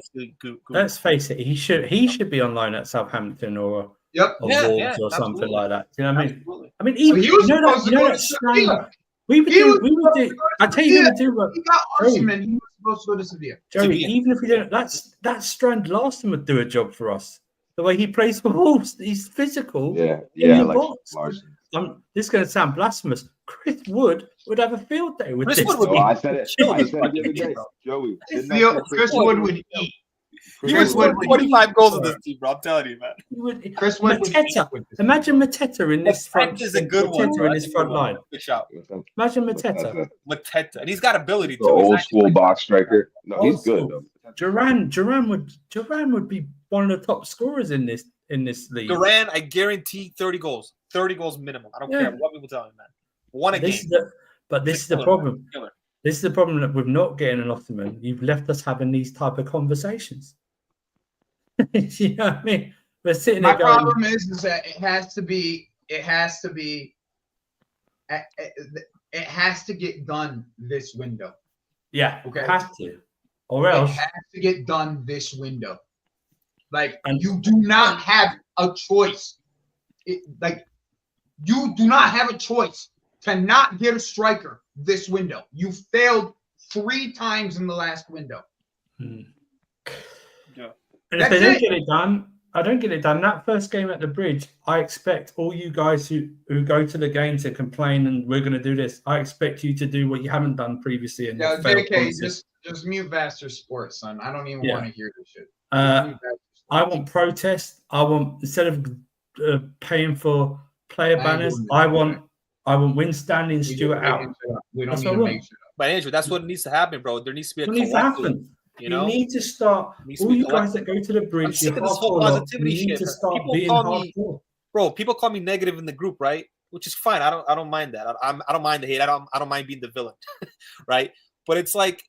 Let's face it, he should be on loan at Southampton or Yep. Wolves or something like that. You know what I mean? Absolutely. I mean, even He was you know supposed to that go that to strand. Sevilla. We would He was do. supposed to go to I tell you, we would do. But He got Joey, Arsenal. He was supposed to go to Sevilla. Joey, Sevilla. even if we don't, that strand Larson would do a job for us. The way he plays for Wolves, he's physical. Yeah, the like box. Larson. This is going to sound blasphemous. Chris Wood would have a field day with Chris this. Wood would No, be I said it. chill I this said it the fucking other day, game, bro. Joey. Didn't I say Chris Wood would eat. He Chris would Wood score 25 goals in this team, bro. I'm telling you, man. Chris Wood would eat Mateta. with this. Imagine Mateta in this front. Mateta is a good one. Mateta bro. in That's this a good front one. line. Good shout. Imagine Mateta. Mateta. And he's got ability, The too. He's old not- school box striker. No, he's Old good school. though. Duran would be one of the top scorers in this league. Duran, I guarantee 30 goals. 30 goals minimum. I don't care what people tell me, man. One a game. This is the Killer, problem. Killer. This is the problem that we're not getting an Ottoman. You've left us having these type of conversations. You know what I mean? We're sitting My there going, problem is that it has to get done this window. yeah, Okay. has to, or else It has to get done this window. Like, And- you do not have a choice. You do not have a choice to not get a striker this window. You failed 3 times in the last window. Hmm. Yeah. And if they That's don't it. get it done, I don't get it done. That first game at the Bridge, I expect all you guys who go to the game to complain and we're going to do this. I expect you to do what you haven't done previously. And Yeah, you've failed JK, constantly. just mute Vaster Sports, son. I don't even Yeah. want to hear this shit. I want protest. I want, instead of paying for player banners, I want Winstanley Stewart out. We don't That's need what to I make want. shit up. But Andrew, that's what needs to happen, bro. There needs to be a What needs to collective, happen? you know? need to start. Needs to All be you guys collective. that go to the Bridge, I'm sick you're of this whole hardcore lot, positivity you need shit, to bro. start People being call me- hardcore. Bro, people call me negative in the group, right? Which is fine. I don't mind that. I don't mind the hate. I don't mind being the villain, right? But it's like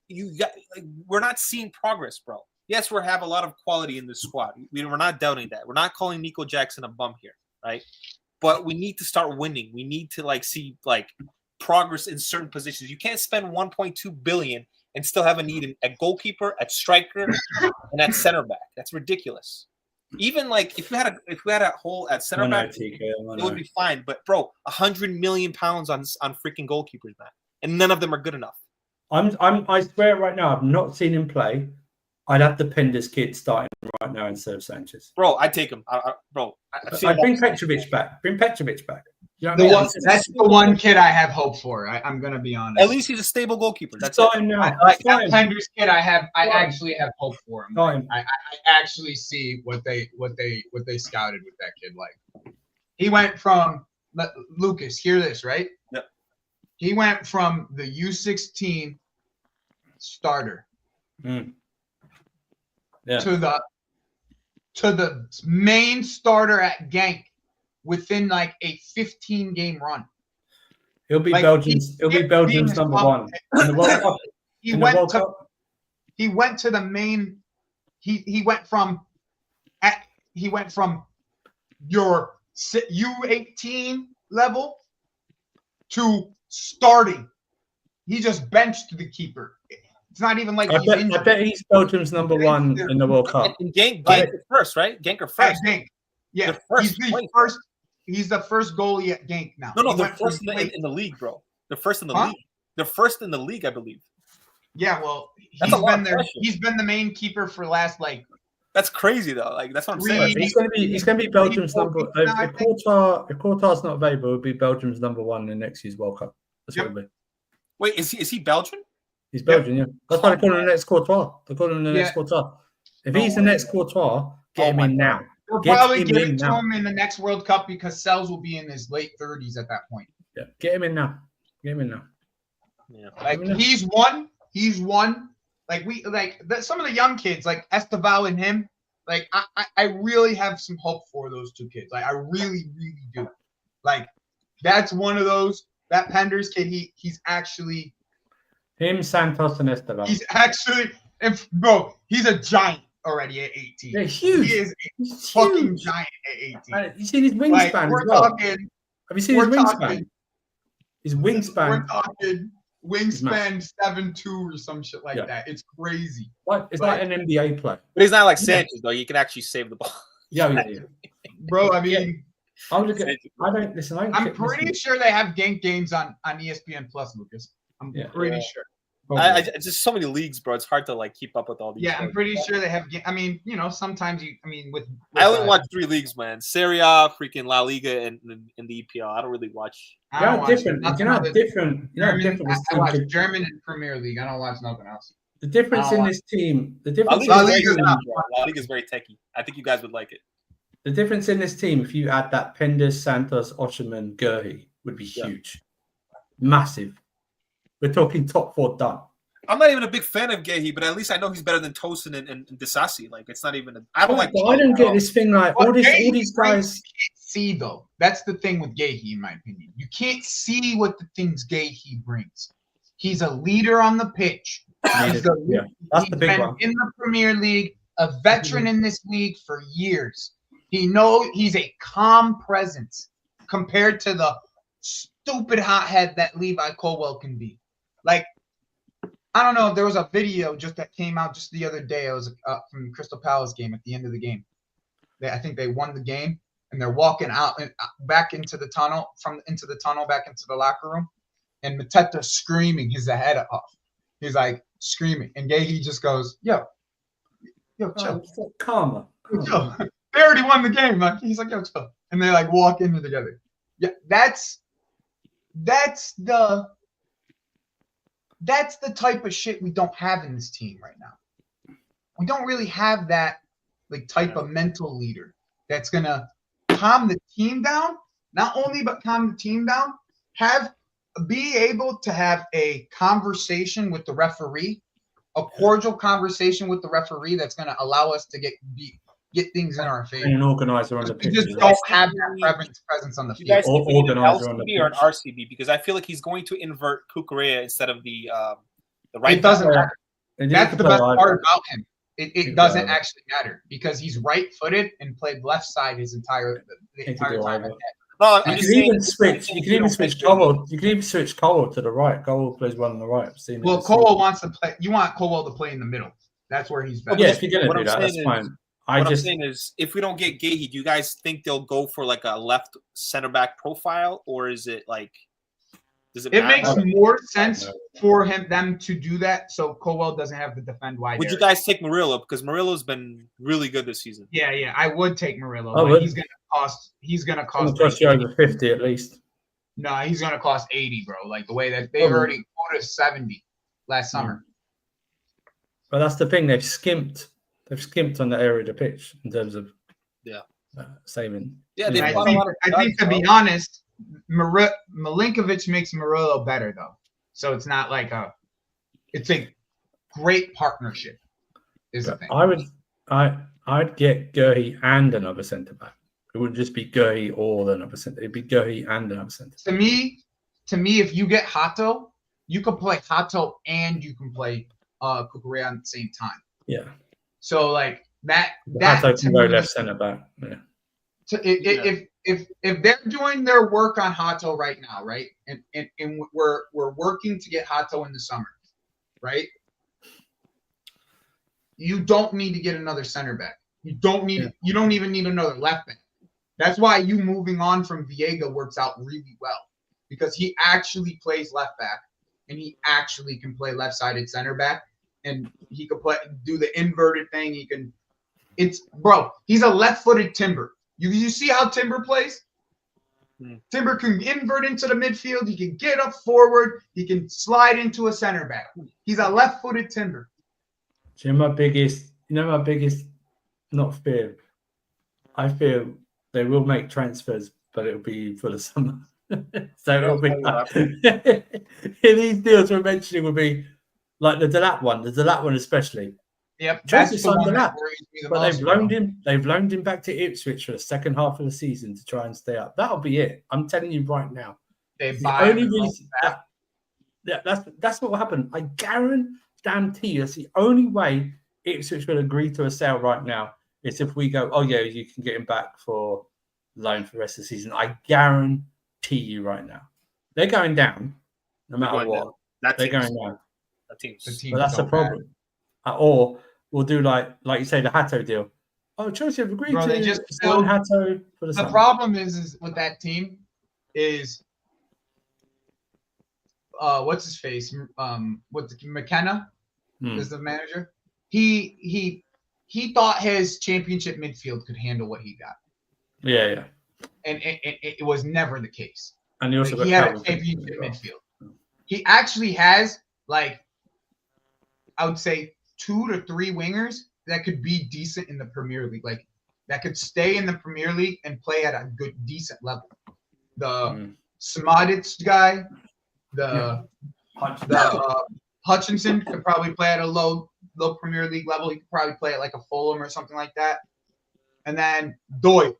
we're not seeing progress, bro. Yes, we have a lot of quality in this squad. We're not doubting that. We're not calling Nico Jackson a bum here, right? But we need to start winning. We need to see progress in certain positions. You can't spend 1.2 billion and still have a need at goalkeeper, at striker, and at center back. That's ridiculous. Even if we had a hole at center back, it would be fine. But bro, 100 million pounds on freaking goalkeepers, man, and none of them are good enough. I swear right now, I've not seen him play. I'd have the Pender's kid starting right now instead of Sanchez. Bro, I'd take him. Bro, I bring Petrovic back. Bring Petrovic back. You know The what I one- mean? That's the one kid I have hope for. I'm gonna be honest. at least he's a stable goalkeeper. That's Start it. him now. Like Start that him. Pender's kid, I Start him. actually have hope for him. Start him. I actually see what they scouted with that kid. Like, he went from Lucas. Hear this, right? Yep. He went from the U16 starter Yeah. to the main starter at Genk within a 15-game run. He'll be Like, Belgium's. He'll be he- Belgium's he- number one in the World Cup. He In the went World to Cup. he went to the main. He went from your U18 level to starting. He just benched the keeper. It's not even like he's I injured. bet he's Belgium's number one in the World Cup. And Genk Right. are first, right? Genk are At first. Genk. Yeah, They're first he's the place. first. He's the first goalie at Genk now. No, He they're went from first play- in the league, bro. They're first in the Huh? league. They're first in the league, I believe. Yeah, well, That's a lot been of there. pressure. He's been the main keeper for the last That's crazy, though. That's what I'm Three- saying. He's going to be Belgium's Three, number. four, If I Courtois not available, he'll be Belgium's number one in next year's World Cup. That's what Yep. it'll be. Wait, is he Belgian? He's Belgian, yeah. That's why they call him the next Courtois. They call him the next Yeah. Courtois. If he's the next Courtois, get him my in now. We'll Get probably him give in it to now. him in the next World Cup because Sells will be in his late 30s at that point. Yeah, get him in now. Get him in now. Yeah. Like I mean, he's one. Like some of the young kids, like Esteval and him. Like I really have some hope for those two kids. Like I really, really do. Like that's one of those. That Penders kid, he's actually Him, Santos, and Esteban. he's a giant already at 18. They're huge. He is He's a fucking huge. giant at 18. And you see his Like wingspan we're as well. talking. Have you seen his we're wingspan? talking- His We're wingspan. talking wingspan 7'2" or some shit like that. It's crazy. It's like an NBA player. But he's not like Sanchez though. You can actually save the ball. Yeah. Bro, I mean, I'm pretty sure they have games on ESPN Plus, Lucas. I'm pretty sure. It's just so many leagues, bro. It's hard to like keep up with all these. Yeah, I'm pretty sure they have. I mean, sometimes with I only watch 3 leagues, man: Serie A, freaking La Liga, and the EPL. I don't really watch. I watch different. I watch German and Premier League. I don't watch nothing else. The difference in this team. The difference. La Liga is very techy. I think you guys would like it. The difference in this team, if you add that Penders, Santos, Osherman, Gurhey, would be huge, massive. We're talking top 4 done. I'm not even a big fan of Gehi, but at least I know he's better than Tosin and Disasi. Like it's not even. I don't like. I don't get this thing like all these guys. You can't see though. That's the thing with Gehi, in my opinion. You can't see what the things Gehi brings. He's a leader on the pitch. That's the big one. In the Premier League, a veteran in this league for years. He's a calm presence compared to the stupid hothead that Levi Colwell can be. Like, I don't know. There was a video that came out just the other day. It was from the Crystal Palace game at the end of the game. I think they won the game, and they're walking out and back into the tunnel, back into the locker room, and Mateta screaming his head off. He's like screaming, and Gehi just goes, "Yo, chill, calmer." Chill. They already won the game. Like he's like, "Yo, chill," and they like walk in together. Yeah, that's the type of shit we don't have in this team right now. We don't really have that type of mental leader that's gonna calm the team down. Not only but calm the team down, be able to have a conversation with the referee, a cordial conversation with the referee that's gonna allow us to get things in our favor. And an organizer on the pitch. We just don't have that presence on the field. You guys think we need an Organizer on the LCB or an pitch. RCB? Because I feel like he's going to invert Kukurea instead of the right. It doesn't matter. And That's the best part about him. It Exactly. doesn't actually matter because he's right-footed and played left side the entire time. No, I'm You just can saying. even switch. You can even switch Cole. You can even switch Cole to the right. Cole plays one on the right. I've seen it. Well, Colwell wants to play. You want Colwell to play in the middle. That's where he's better. Yeah, if you're gonna What do I'm that, that's saying fine. What I'm saying is, if we don't get Gehi, do you guys think they'll go for like a left center back profile, or is it like? Does it? It matter? makes more sense for them to do that, so Colwell doesn't have to defend wide. Would you guys take Murillo because Murillo's been really good this season? Yeah, I would take Murillo. I But would. he's gonna cost. It's gonna cost you over 50 at least. No, he's gonna cost 80, bro. Like the way that they've already quoted 70 last summer. But that's the thing. They've skimped on that area of the pitch in terms of saving. Yeah, And I think to be honest, Milinkovic makes Murillo better though. So it's not like it's a great partnership. Is the thing. I'd get Gurhey and another centre back. It wouldn't just be Gurhey or another centre. It'd be Gurhey and another centre. To me, if you get Hato, you can play Hato and you can play Kukurea at the same time. Yeah. So like that Hato can go left centre back. Yeah. If they're doing their work on Hato right now, right, and we're working to get Hato in the summer, right? You don't need to get another center back. You don't even need another left back. That's why you moving on from Viega works out really well because he actually plays left back and he actually can play left-sided center back and he can do the inverted thing. He's a left-footed Timber. You see how Timber plays? Timber can invert into the midfield. He can get up forward. He can slide into a center back. He's a left-footed Timber. So my biggest not fear. I feel they will make transfers, but it'll be for the summer. So it'll be these deals we're mentioning will be like the Delap one especially. Yep, Chelsea that's the signed one that Delap, worries me the but most. they've loaned him back to Ipswich for the second half of the season to try and stay up. That'll be it. I'm telling you right now. They The buy only him and reason that's what will happen. I guarantee you that's the only way Ipswich will agree to a sale right now is if we go, oh yeah, you can get him back for loan for the rest of the season. I guarantee you right now. They're going down no matter going what. down. That They're team's- going down. That team's The team. But that's so the problem. Or we'll do like you say, the Hatto deal. Oh, Chelsea have agreed Bro, they to just sign built- Hatto for the The summer. problem is with that team is what's his face? McKenna is the manager. He thought his championship midfield could handle what he got, Yeah. and it was never the case. And he also Like, he got had a Calvin championship Phillips as well. midfield. He actually has, like, I would say 2 to 3 wingers that could be decent in the Premier League, like that could stay in the Premier League and play at a good, decent level. The Smadic guy, the Hutchinson could probably play at a low Premier League level. He could probably play at like a Fulham or something like that. And then Doyle,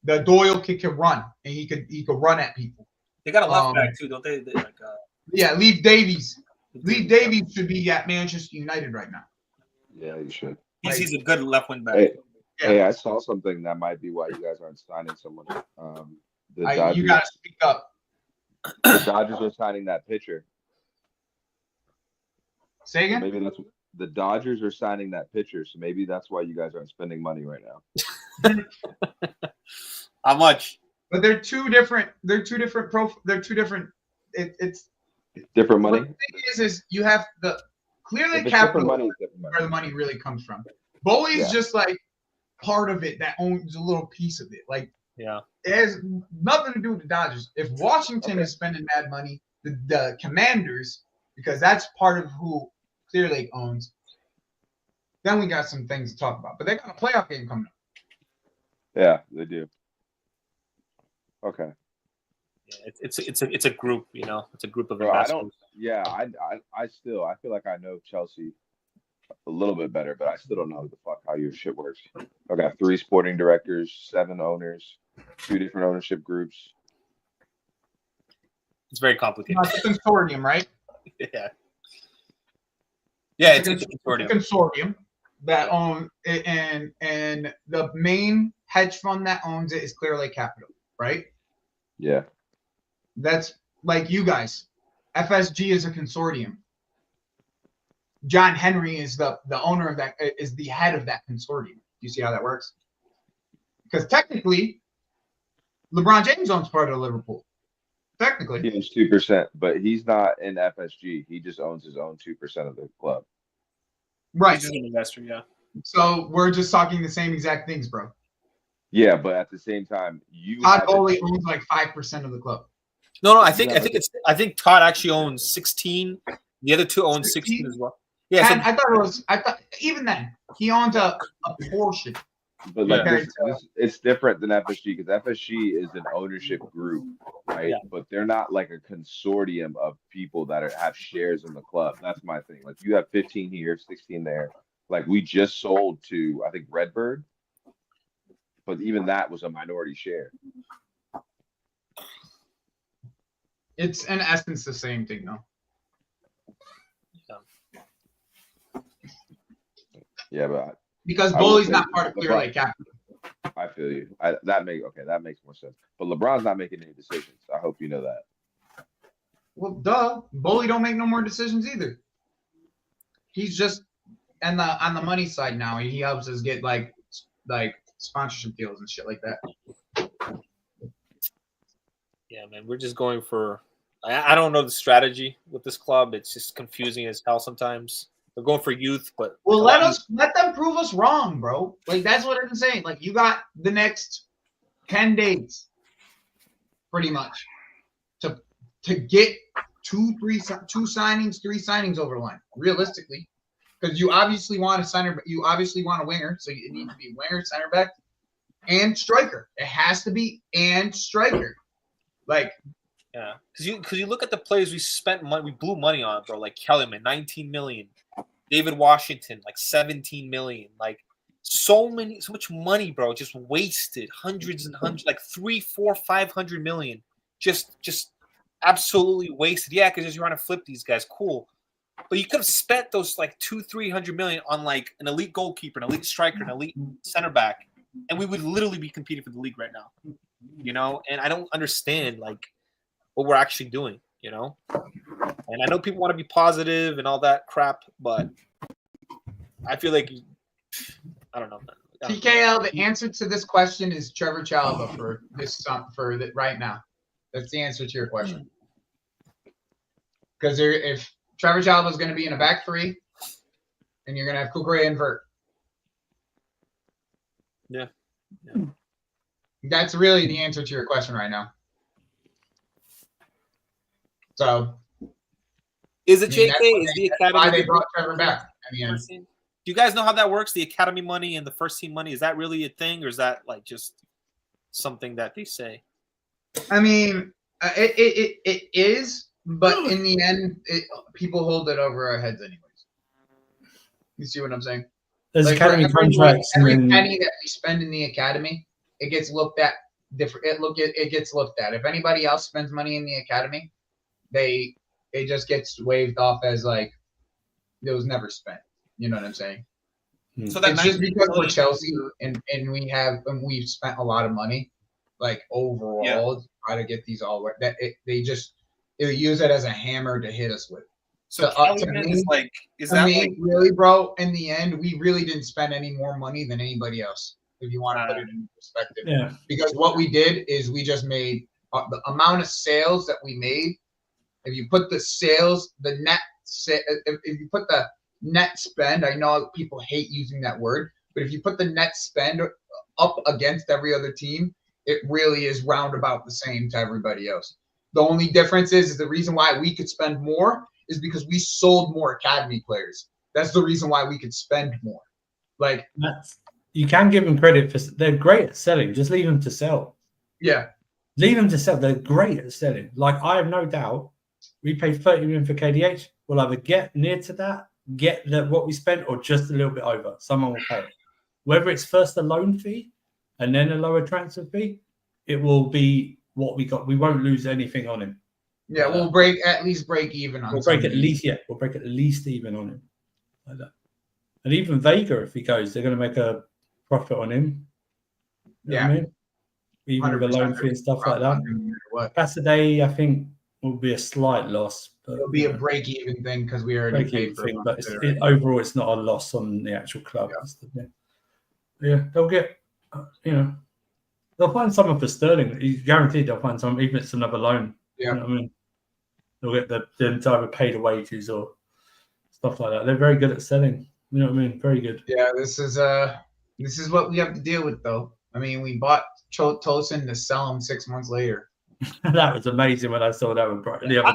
the Doyle kid can run, and he could run at people. They got a left back too, don't they? Yeah, Leif Davies. Leif Davies should be at Manchester United right now. Yeah, you should. He's a good left wing back. Hey, I saw something that might be why you guys aren't signing someone. The Dodgers, You gotta speak up. the Dodgers are signing that pitcher. Say So again? maybe that's the Dodgers are signing that pitcher. So maybe that's why you guys aren't spending money right now. How much? But they're two different. It's Different money. What the thing is you have the clearly If it's different capital money, it's different money. where the money really comes from. Bowley's Yeah. just like part of it that owns a little piece of it. Like Yeah. it has nothing to do with the Dodgers. If Washington is spending mad money, the Commanders, because that's part of who Clear Lake owns, then we got some things to talk about. But they got a playoff game coming up. Yeah, they do. Okay. Yeah, it's a group, you know. It's a group of Bro, I investors. don't. Yeah, I still feel like I know Chelsea a little bit better, but I still don't know the fuck how your shit works. I got 3 sporting directors, 7 owners, 2 different ownership groups. It's very complicated. It's a consortium, right? Yeah. Yeah, it's a It's consortium. a consortium that own it, and the main hedge fund that owns it is Clear Lake Capital, right? Yeah. That's like you guys. FSG is a consortium. John Henry is the owner of that, is the head of that consortium. Do you see how that works? Because technically, LeBron James owns part of Liverpool. Technically. He owns 2%, but he's not in FSG. He just owns his own 2% of the club. Right. He's just an investor, yeah. So we're just talking the same exact things, bro. Yeah, but at the same time, you Todd have Bowley it- owns like 5% of the club. No, I think Todd actually owns 16. The other 2 own 16 as well. Yeah, And I thought even then he owns a portion. But like Yeah. this, it's different than FSG because FSG is an ownership group, right? Yeah. But they're not like a consortium of people that have shares in the club. That's my thing. Like you have 15 here, 16 there. Like we just sold to I think Redbird, but even that was a minority share. It's in essence the same thing, though. Yeah, but Because I will Bowley's say not part of Clear LeBron- Lake Capital. I feel you. That makes more sense. But LeBron's not making any decisions. I hope you know that. Well, duh. Bowley don't make no more decisions either. He's just on the money side now. He helps us get like sponsorship deals and shit like that. Yeah, man, we're just going for. I don't know the strategy with this club. It's just confusing as hell sometimes. They're going for youth, but Well, let them prove us wrong, bro. Like that's what I'm saying. Like you got the next 10 days, pretty much, to get 3 signings over the line. and striker. It has to be and striker. Like, Yeah, because you look at the players we spent money, we blew money on, bro. Like Kellerman, 19 million. David Washington, like 17 million. Like so much money, bro. Just wasted, hundreds and hundreds, like 300, 400, 500 million. Just absolutely wasted. Yeah, because you're trying to flip these guys, cool. But you could have spent those like 200-300 million on like an elite goalkeeper, an elite striker, an elite center back, and we would literally be competing for the league right now. You know, and I don't understand like what we're actually doing, you know? And I know people want to be positive and all that crap, but I feel like I don't know, man. TKL, the answer to this question is Trevor Chalobah for right now. That's the answer to your question. Because if Trevor Chalobah is going to be in a back three, and you're going to have Kukure and Vert. Yeah. That's really the answer to your question right now. So, is it JK? Is the academy? Why they brought Trevor back in the end? Do you guys know how that works? The academy money and the first team money, is that really a thing, or is that like just something that they say? I mean, it is, but in the end, people hold it over our heads anyways. You see what I'm saying? There's like academy contracts. Every penny that we spend in the academy, it gets looked at different. It gets looked at. If anybody else spends money in the academy, it just gets waved off as like it was never spent. You know what I'm saying? So that's just because we're Chelsea and we've spent a lot of money, like overall, to try to get these all right. That they use it as a hammer to hit us with. So to me, is like, is that me, like really, bro? In the end, we really didn't spend any more money than anybody else. If you want to put it in perspective, Yeah. Because what we did is we just made the amount of sales that we made. If you put the sales, the net, if you put the net spend, I know people hate using that word, but if you put the net spend up against every other team, it really is roundabout the same to everybody else. The only difference is the reason why we could spend more is because we sold more academy players. That's the reason why we could spend more. Like you can give them credit for they're great at selling. Just leave them to sell. Yeah, leave them to sell. They're great at selling. Like I have no doubt, we paid 30 million for KDH. We'll either get near to that, get what we spent, or just a little bit over. Someone will pay it. Whether it's first a loan fee and then a lower transfer fee, it will be what we got. We won't lose anything on him. Yeah, we'll at least break even on. We'll break at least even on him, like that. And even Vega, if he goes, they're going to make a profit on him. You know what I mean? Even with a loan fee and stuff like that. Saturday, I think, will be a slight loss. But, it'll be a break-even thing because we already paid for it. But overall, it's not a loss on the actual club. Yeah, they'll get, they'll find someone for Sterling. He's guaranteed they'll find someone, even if it's another loan. Yeah. You know what I mean? They'll get them to either pay the wages or stuff like that. They're very good at selling. You know what I mean? Very good. Yeah, this is what we have to deal with, though. I mean, we bought Tosin to sell him 6 months later. That was amazing when I saw that one.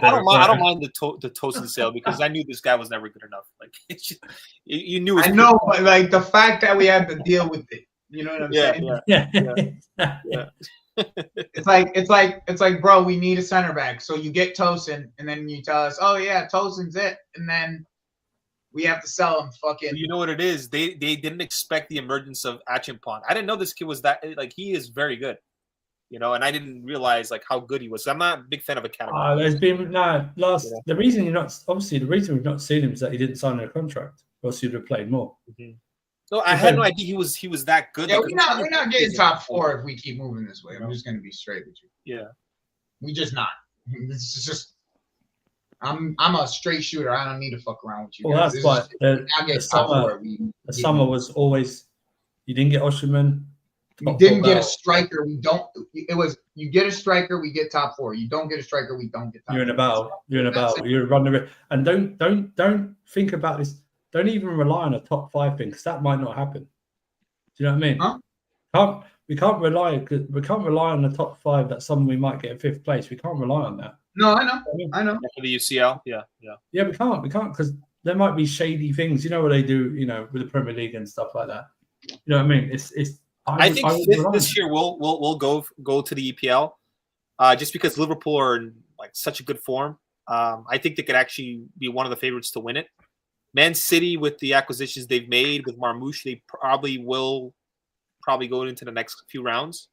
I don't mind the Tosin sale because I knew this guy was never good enough. Like it's just, you knew. I know, but like the fact that we had to deal with it. You know what I'm saying? Yeah. It's like, bro, we need a center back. So you get Tosin, and then you tell us, oh yeah, Tosin's it, and then we have to sell him. Fucking. You know what it is? They didn't expect the emergence of Achimpong. I didn't know this kid was that. Like he is very good. And I didn't realize like how good he was. So I'm not a big fan of academy. There's been the reason we've not seen him is that he didn't sign a contract, or else he'd have played more. Mm-hmm. So I had no idea he was that good. Yeah, we're not getting top 4 if we keep moving this way. I'm just gonna be straight with you. Yeah, we just not. This is just. I'm a straight shooter. I don't need to fuck around with you. Well, guys. That's why the summer was always you didn't get Osherman. You didn't get a striker. We don't. It was you get a striker, we get top 4. You don't get a striker, we don't get top 4. You're in a battle. You're running the risk. And don't think about this. Don't even rely on a top 5 thing because that might not happen. Do you know what I mean? Huh? We can't rely on the top 5 that someone we might get in 5th place. We can't rely on that. No, I know. For the UCL, yeah. Yeah, we can't because there might be shady things. You know what they do, with the Premier League and stuff like that. You know what I mean? It's I think would this year we'll go to the EPL, just because Liverpool are in like such a good form. I think they could actually be one of the favorites to win it. Man City, with the acquisitions they've made with Marmoush, they will go into the next few rounds.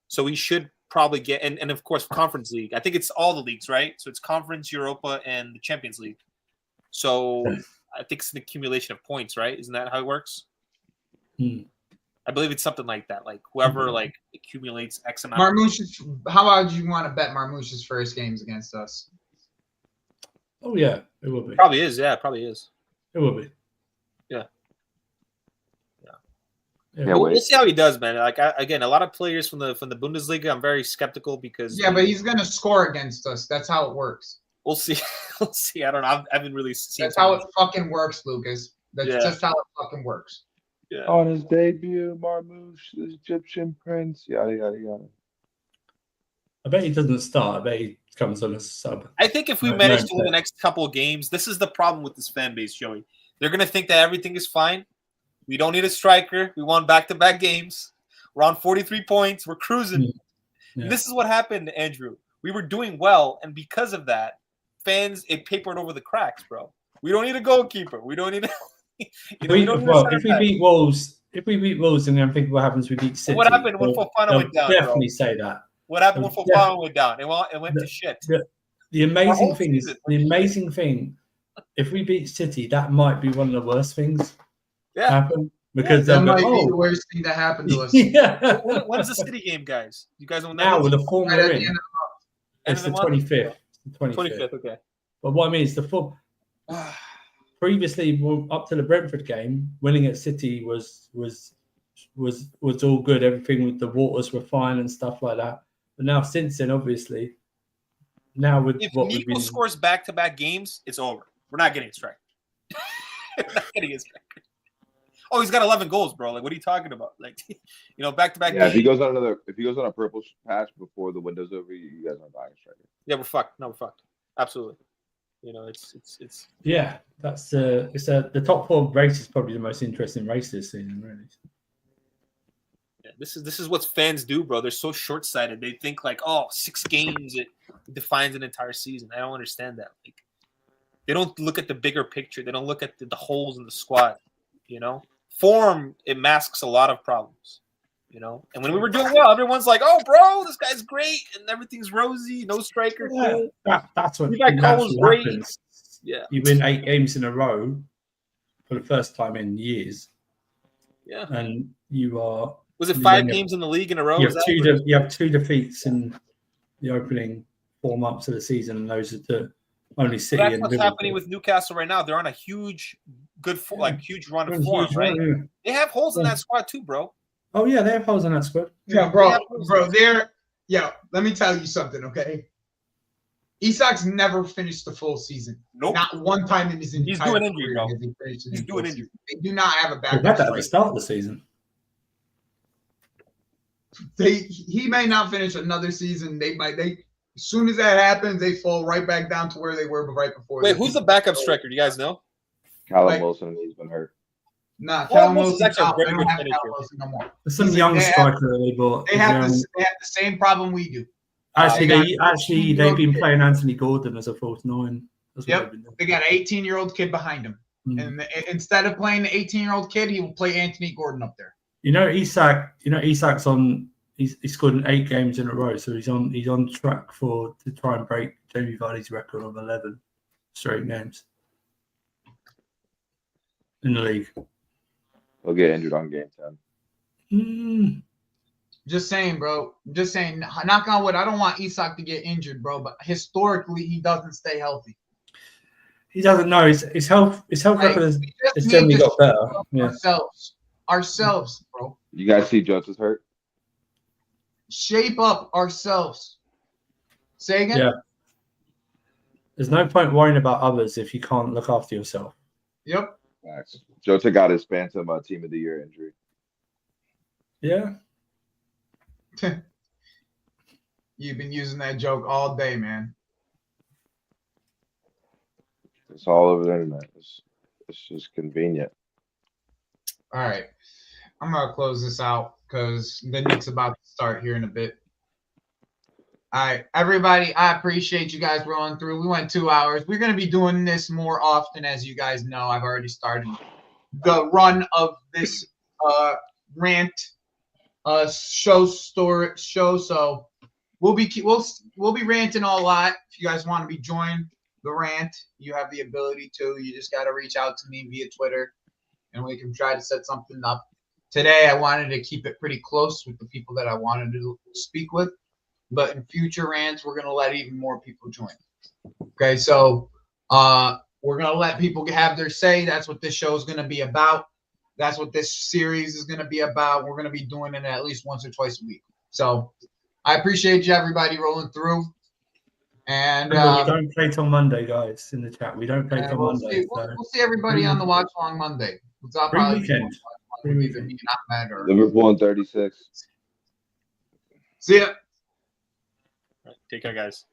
So we should probably get and of course Conference League. I think it's all the leagues, right? So it's Conference, Europa, and the Champions League. So I think it's an accumulation of points, right? Isn't that how it works? I believe it's something like that. Like whoever like accumulates X amount. How about you want to bet Marmoush's first games against us? Oh yeah, it will be. Probably is. Yeah, probably is. It will be. Yeah. Yeah, We'll see how he does, man. Like again, a lot of players from the Bundesliga, I'm very skeptical because but he's gonna score against us. That's how it works. We'll see. We'll see. I don't know. I haven't really seen. That's how it fucking works, Lucas. That's just how it fucking works. Yeah. On his debut, Marmoush, the Egyptian prince, yada yada yada. I bet he doesn't start. I bet he comes on as a sub. I think if we manage to win the next couple of games, this is the problem with this fan base, Joey. They're gonna think that everything is fine. We don't need a striker. We won back-to-back games. We're on 43 points. We're cruising. Yeah. This is what happened, Andrew. We were doing well, and because of that, fans it papered over the cracks, bro. We don't need a goalkeeper. We don't need. If we beat Wolves, and then think what happens, we beat City. What happened when Fofana went down? Definitely say that. What happened when Fofana went down? It went to shit. The amazing thing is if we beat City, that might be one of the worst things happen because that might be the worst thing that happened to us. Yeah. When's the City game, guys? You guys don't know now with the form we're in. It's the 25th. 25th, okay. But what I mean is the form. Previously, up to the Brentford game, winning at City was all good. Everything with the waters were fine and stuff like that. But now, since then, obviously, if Nico scores back-to-back games, it's over. We're not getting a striker. We're not getting a striker. Oh, he's got 11 goals, bro. Like, what are you talking about? Like, back-to-back. Yeah, if he goes on a purple patch before the window's over, you guys aren't buying a striker. Yeah, we're fucked. No, we're fucked. Absolutely. It's yeah. That's the top 4 race is probably the most interesting race this season, really. Yeah, this is what fans do, bro. They're so short-sighted. They think like, 6 games it defines an entire season. I don't understand that. Like, they don't look at the bigger picture. They don't look at the holes in the squad. Form it masks a lot of problems. And when we were doing well, everyone's like, "Oh, bro, this guy's great, and everything's rosy. No striker, cool." That's what happens. Yeah, you win 8 games in a row for the first time in years. Yeah, and you are. Was it 5 games in the league in a row? You have 2 defeats in the opening 4 months of the season, and those are the only City. That's what's happening with Newcastle right now. They're on a huge run of form, right? They have holes in that squad too, bro. Oh yeah, they have holes in that squad. Yeah, bro. Let me tell you something, okay? Isak's never finished the full season. Nope. Not one time in his entire career. He's doing injury, bro. He's doing injury. They do not have a backup. They had that at the start of the season. He may not finish another season. As soon as that happens, they fall right back down to where they were right before. Wait, who's the backup striker? Do you guys know? Callum Wilson, he's been hurt. Nah, Callum Wilson's actually out. They don't have Callum Wilson no more. There's some young striker that they bought. They have the same problem we do. Actually, they've been playing Anthony Gordon as a false 9. Yep, they got an 18-year-old kid behind him, and instead of playing the 18-year-old kid, he will play Anthony Gordon up there. Isak's on. He's scored in 8 games in a row, so he's on track to try and break Jamie Vardy's record of 11 straight games in the league. He'll get injured on game 10. Just saying, bro. Just saying. Knock on wood. I don't want Isak to get injured, bro. But historically, he doesn't stay healthy. He doesn't know his health record has generally got better. Yeah. Ourselves, bro. You guys see Jota's hurt? Shape up ourselves. Say again? Yeah. There's no point worrying about others if you can't look after yourself. Yep. Max. Jota got his Phantom Team of the Year injury. Yeah. You've been using that joke all day, man. It's all over the internet. It's just convenient. All right. I'm going to close this out because the Knicks about to start here in a bit. All right, everybody, I appreciate you guys rolling through. We went 2 hours. We're going to be doing this more often, as you guys know. I've already started the run of this rant show. So we'll be ranting a lot. If you guys want to be joined the rant, you have the ability to. You just got to reach out to me via Twitter, and we can try to set something up. Today, I wanted to keep it pretty close with the people that I wanted to speak with. But in future rants, we're going to let even more people join. Okay, so we're going to let people have their say. That's what this show is going to be about. That's what this series is going to be about. We're going to be doing it at least once or twice a week. So I appreciate you, everybody, rolling through. And we don't play till Monday, guys, in the chat. We don't play till Monday. We'll see everybody on the watch along Monday. Free weekend. Liverpool in 36. See ya. Take care, guys.